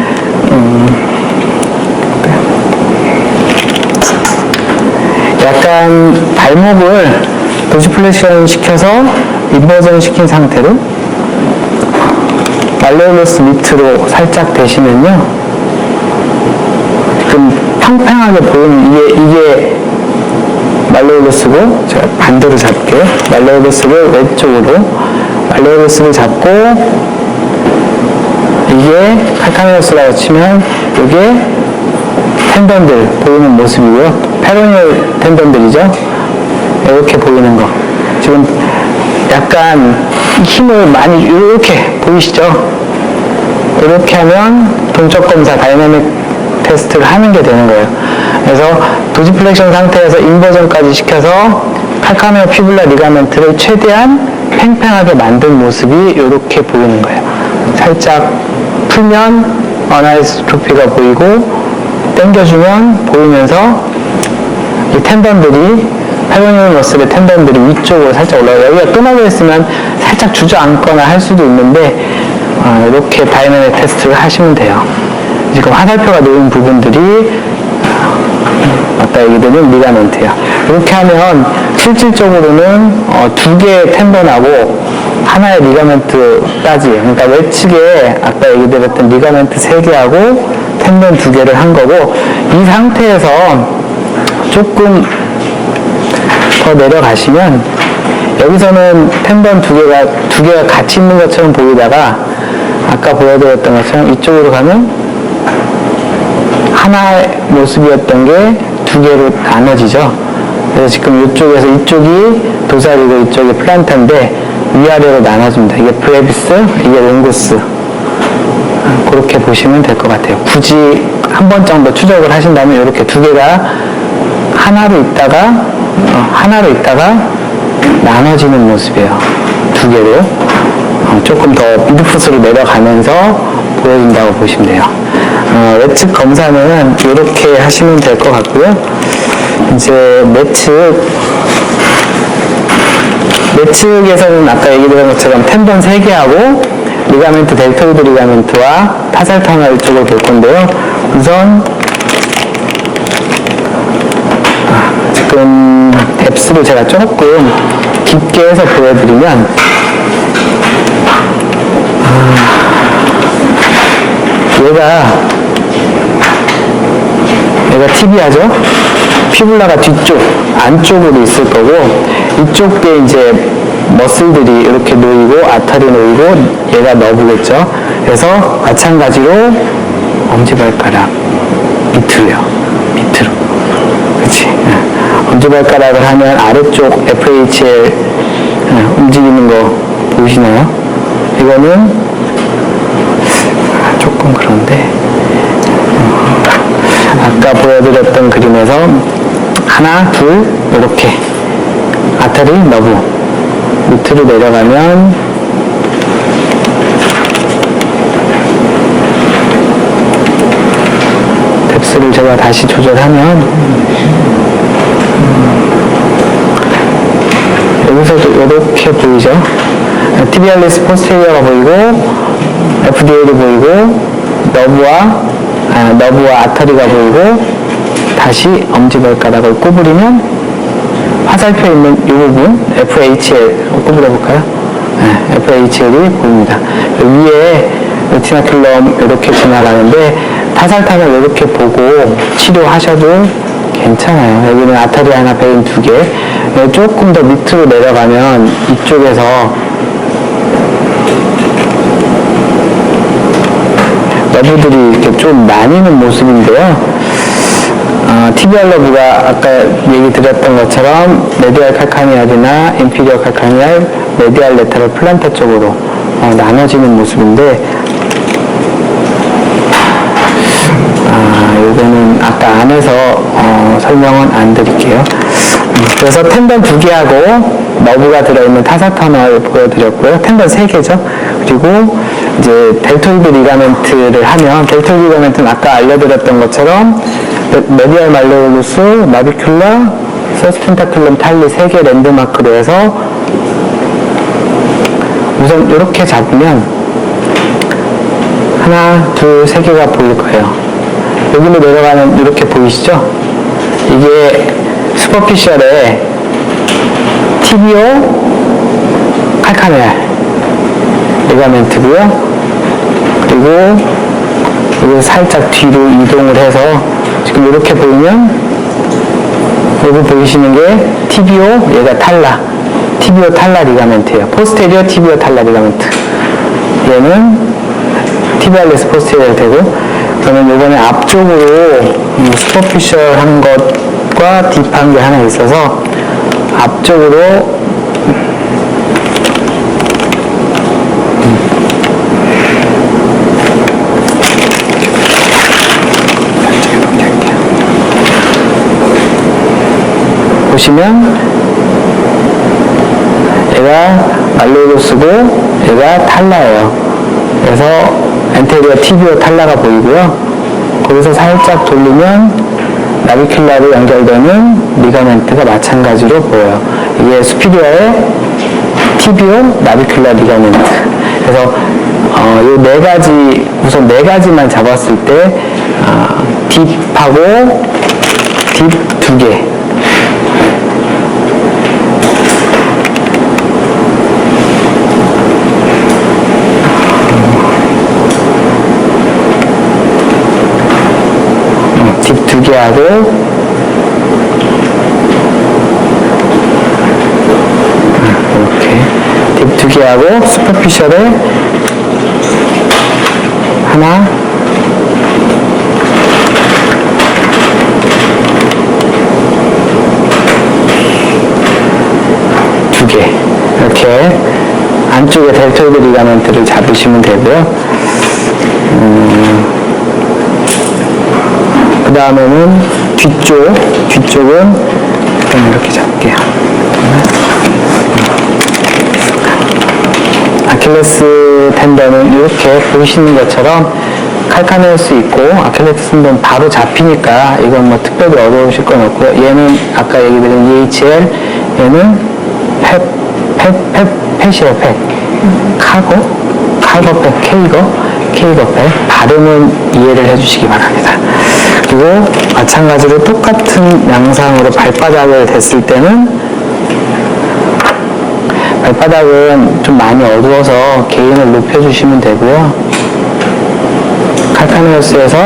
약간 발목을 도시플렉션 시켜서 인버전 시킨 상태로 말레우스 밑으로 살짝 대시면요, 지금 평평하게 보이는 이게 말레우스고, 제가 반대로 잡게요. 말레우스를 왼쪽으로 말레우스를 잡고, 이게 칼카네우스라고 치면 이게 텐던들 보이는 모습이고요. 페로니얼 텐던들이죠. 이렇게 보이는 거. 지금 약간 힘을 많이 이렇게 보이시죠? 이렇게 하면 동적 검사 다이내믹 테스트를 하는 게 되는 거예요. 그래서 도지플렉션 상태에서 인버전까지 시켜서 칼카네오 피블라 리가멘트를 최대한 팽팽하게 만든 모습이 이렇게 보이는 거예요. 살짝 풀면 어나이스트로피가 보이고, 당겨주면 보이면서 이 텐던들이, 페로니얼 머슬의 텐던들이 위쪽으로 살짝 올라가요. 여기가 끊어져 있으면 살짝 주저앉거나 할 수도 있는데, 이렇게 다이내믹 테스트를 하시면 돼요. 지금 화살표가 놓인 부분들이 아까 얘기드린 리가멘트예요. 이렇게 하면 실질적으로는 두 개의 텐던하고 하나의 리가멘트까지, 그러니까 외측에 아까 얘기드렸던 리가멘트 3개하고 텐던 2개를 한 거고, 이 상태에서 조금 더 내려가시면 여기서는 텐던 2개가 같이 있는 것처럼 보이다가 아까 보여드렸던 것처럼 이쪽으로 가면 하나의 모습이었던 게 2개로 나눠지죠. 그래서 지금 이쪽에서 이쪽이 도사리고 이쪽이 플란타인데 위아래로 나눠집니다. 이게 브레비스, 이게 롱구스. 그렇게 보시면 될 것 같아요. 굳이 한 번 정도 추적을 하신다면 이렇게 2개가 하나로 있다가 나눠지는 모습이에요. 2개로. 조금 더 미드풋으로 내려가면서 보여준다고 보시면 돼요. 외측 검사는 이렇게 하시면 될 것 같고요. 이제 내측에서는 아까 얘기드린 것처럼 텐던 3개하고 리가멘트, 델토이드 리가멘트와 타살터널 쪽을 볼 건데요. 우선 지금 뎁스를 제가 조금 깊게 해서 보여드리면, 얘가 티비아죠? 피블라가 뒤쪽, 안쪽으로 있을 거고, 이쪽에 이제 머슬들이 이렇게 놓이고, 아탈이 놓이고, 얘가 너브겠죠? 그래서 마찬가지로 엄지발가락 밑으로요. 밑으로. 그치? 엄지발가락을 하면 아래쪽 FHL 움직이는 거 보이시나요? 이거는 조금 그런데, 아까 보여드렸던 그림에서 하나, 둘, 이렇게 아터리, 너브. 밑으로 내려가면 뎁스를 제가 다시 조절하면 여기서도 이렇게 보이죠? 티비알리스 포스테리어가 보이고 FDL이 보이고 너브와 아터리가 보이고 다시 엄지발가락을 구부리면 화살표 있는 이 부분 FHL 구부려볼까요? 네, FHL이 보입니다. 위에 레티나큘럼 이렇게 지나가는데 타살탐을 이렇게 보고 치료하셔도 괜찮아요. 여기는 아터리 하나, 베인 2개. 조금 더 밑으로 내려가면 이쪽에서 너브들이 이렇게 좀 나뉘는 모습인데요. 티비알 너브가 아까 얘기 드렸던 것처럼 메디알 칼카니알이나 인피리어 칼카니알, 메디알 레터럴 플란타 쪽으로 나눠지는 모습인데 이거는 아까 안에서 설명은 안 드릴게요. 그래서 텐던 2개하고 너브가 들어있는 타사터널 보여드렸고요. 텐던 3개죠. 그리고 이제 델토이드 리가멘트를 하면 델토이드 리가멘트는 아까 알려드렸던 것처럼 메디알 말레올루스, 나비큘라, 서스펜타큘럼 탈리 3개 랜드마크로 해서 우선 이렇게 잡으면 하나, 둘, 3개가 보일 거예요. 여기로 내려가면 이렇게 보이시죠? 이게 슈퍼피셜의 티비오 칼카네알 리가멘트고요. 그리고 이거 살짝 뒤로 이동을 해서 지금 이렇게 보이면 여기 보이시는 게 티비오, 얘가 탈라, 티비오 탈라 리가멘트예요. 포스테리어 티비오 탈라 리가멘트. 얘는 티비알리스 포스테리어 되고, 저는 이번에 앞쪽으로 슈퍼피셜한 것과 딥한 게 하나 있어서 앞쪽으로 보시면 얘가 말레올루스고 얘가 탈라예요. 그래서 엔테리어 티비오 탈라가 보이고요. 거기서 살짝 돌리면 나비큘라로 연결되는 리가멘트가 마찬가지로 보여요. 이게 수피리어의 티비오 나비큘라 리가멘트. 그래서 이 4가지, 우선 4가지만 잡았을 때 딥하고 딥 2개, 딥 2개하고 이렇게 딥 2개하고 슈퍼피셜에 하나, 두 개, 이렇게 안쪽에 델토이드 리가멘트를 잡으시면 되고요. 그 다음에는 뒤쪽은 이렇게 잡을게요. 아킬레스 텐던은 이렇게 보시는 것처럼 칼카낼 수 있고, 아킬레스 텐던 바로 잡히니까 이건 뭐 특별히 어려우실 건 없고요. 얘는 아까 얘기 드린 EHL, 얘는 펫이에요, 펫. 카거 펫, 케이거 펫. 발음은 이해를 해주시기 바랍니다. 그리고 마찬가지로 똑같은 양상으로 발바닥을 댔을 때는 발바닥은 좀 많이 어두워서 게인을 높여주시면 되고요. 칼카네우스에서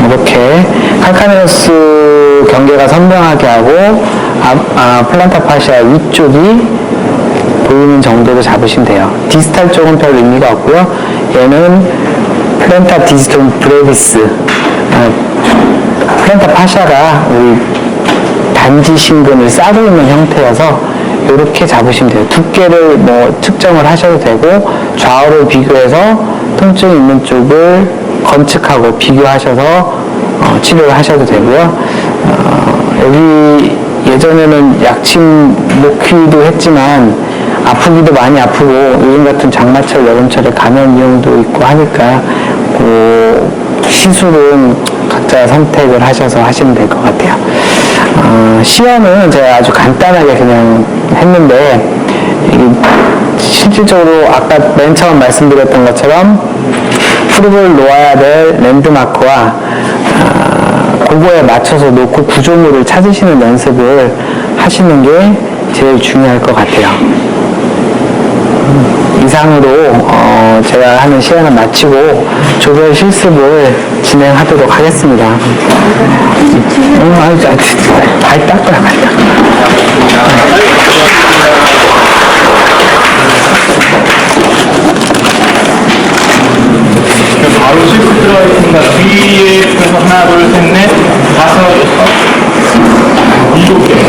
이렇게 칼카네우스 경계가 선명하게 하고 플란타 파시아 위쪽이 보이는 정도로 잡으시면 돼요. 디스탈 쪽은 별 의미가 없고요. 얘는 플란타 디스톤 브레비스, 플란타 파시아가 우리 단지 신근을 싸고 있는 형태여서 이렇게 잡으시면 돼요. 두께를 뭐 측정을 하셔도 되고 좌우를 비교해서 통증이 있는 쪽을 건측하고 비교하셔서 치료를 하셔도 되고요. 여기 예전에는 약침 놓기도 했지만 아프기도 많이 아프고 요즘 같은 장마철 여름철에 감염 위험도 있고 하니까 그 시술은 각자 선택을 하셔서 하시면 될 것 같아요. 시연은 제가 아주 간단하게 그냥 했는데 실질적으로 아까 맨 처음 말씀드렸던 것처럼 프룹을 놓아야 될 랜드마크와 그거에 맞춰서 놓고 구조물을 찾으시는 연습을 하시는 게 제일 중요할 것 같아요. 이상으로 제가 하는 시연을 마치고 조별 실습을 진행하도록 하겠습니다. 발 닦아야 발 닦아. 바로 실습 들어가겠습니다. 뒤에 그래서 하나, 둘, 셋, 넷, 다섯, 여섯, 일곱 개.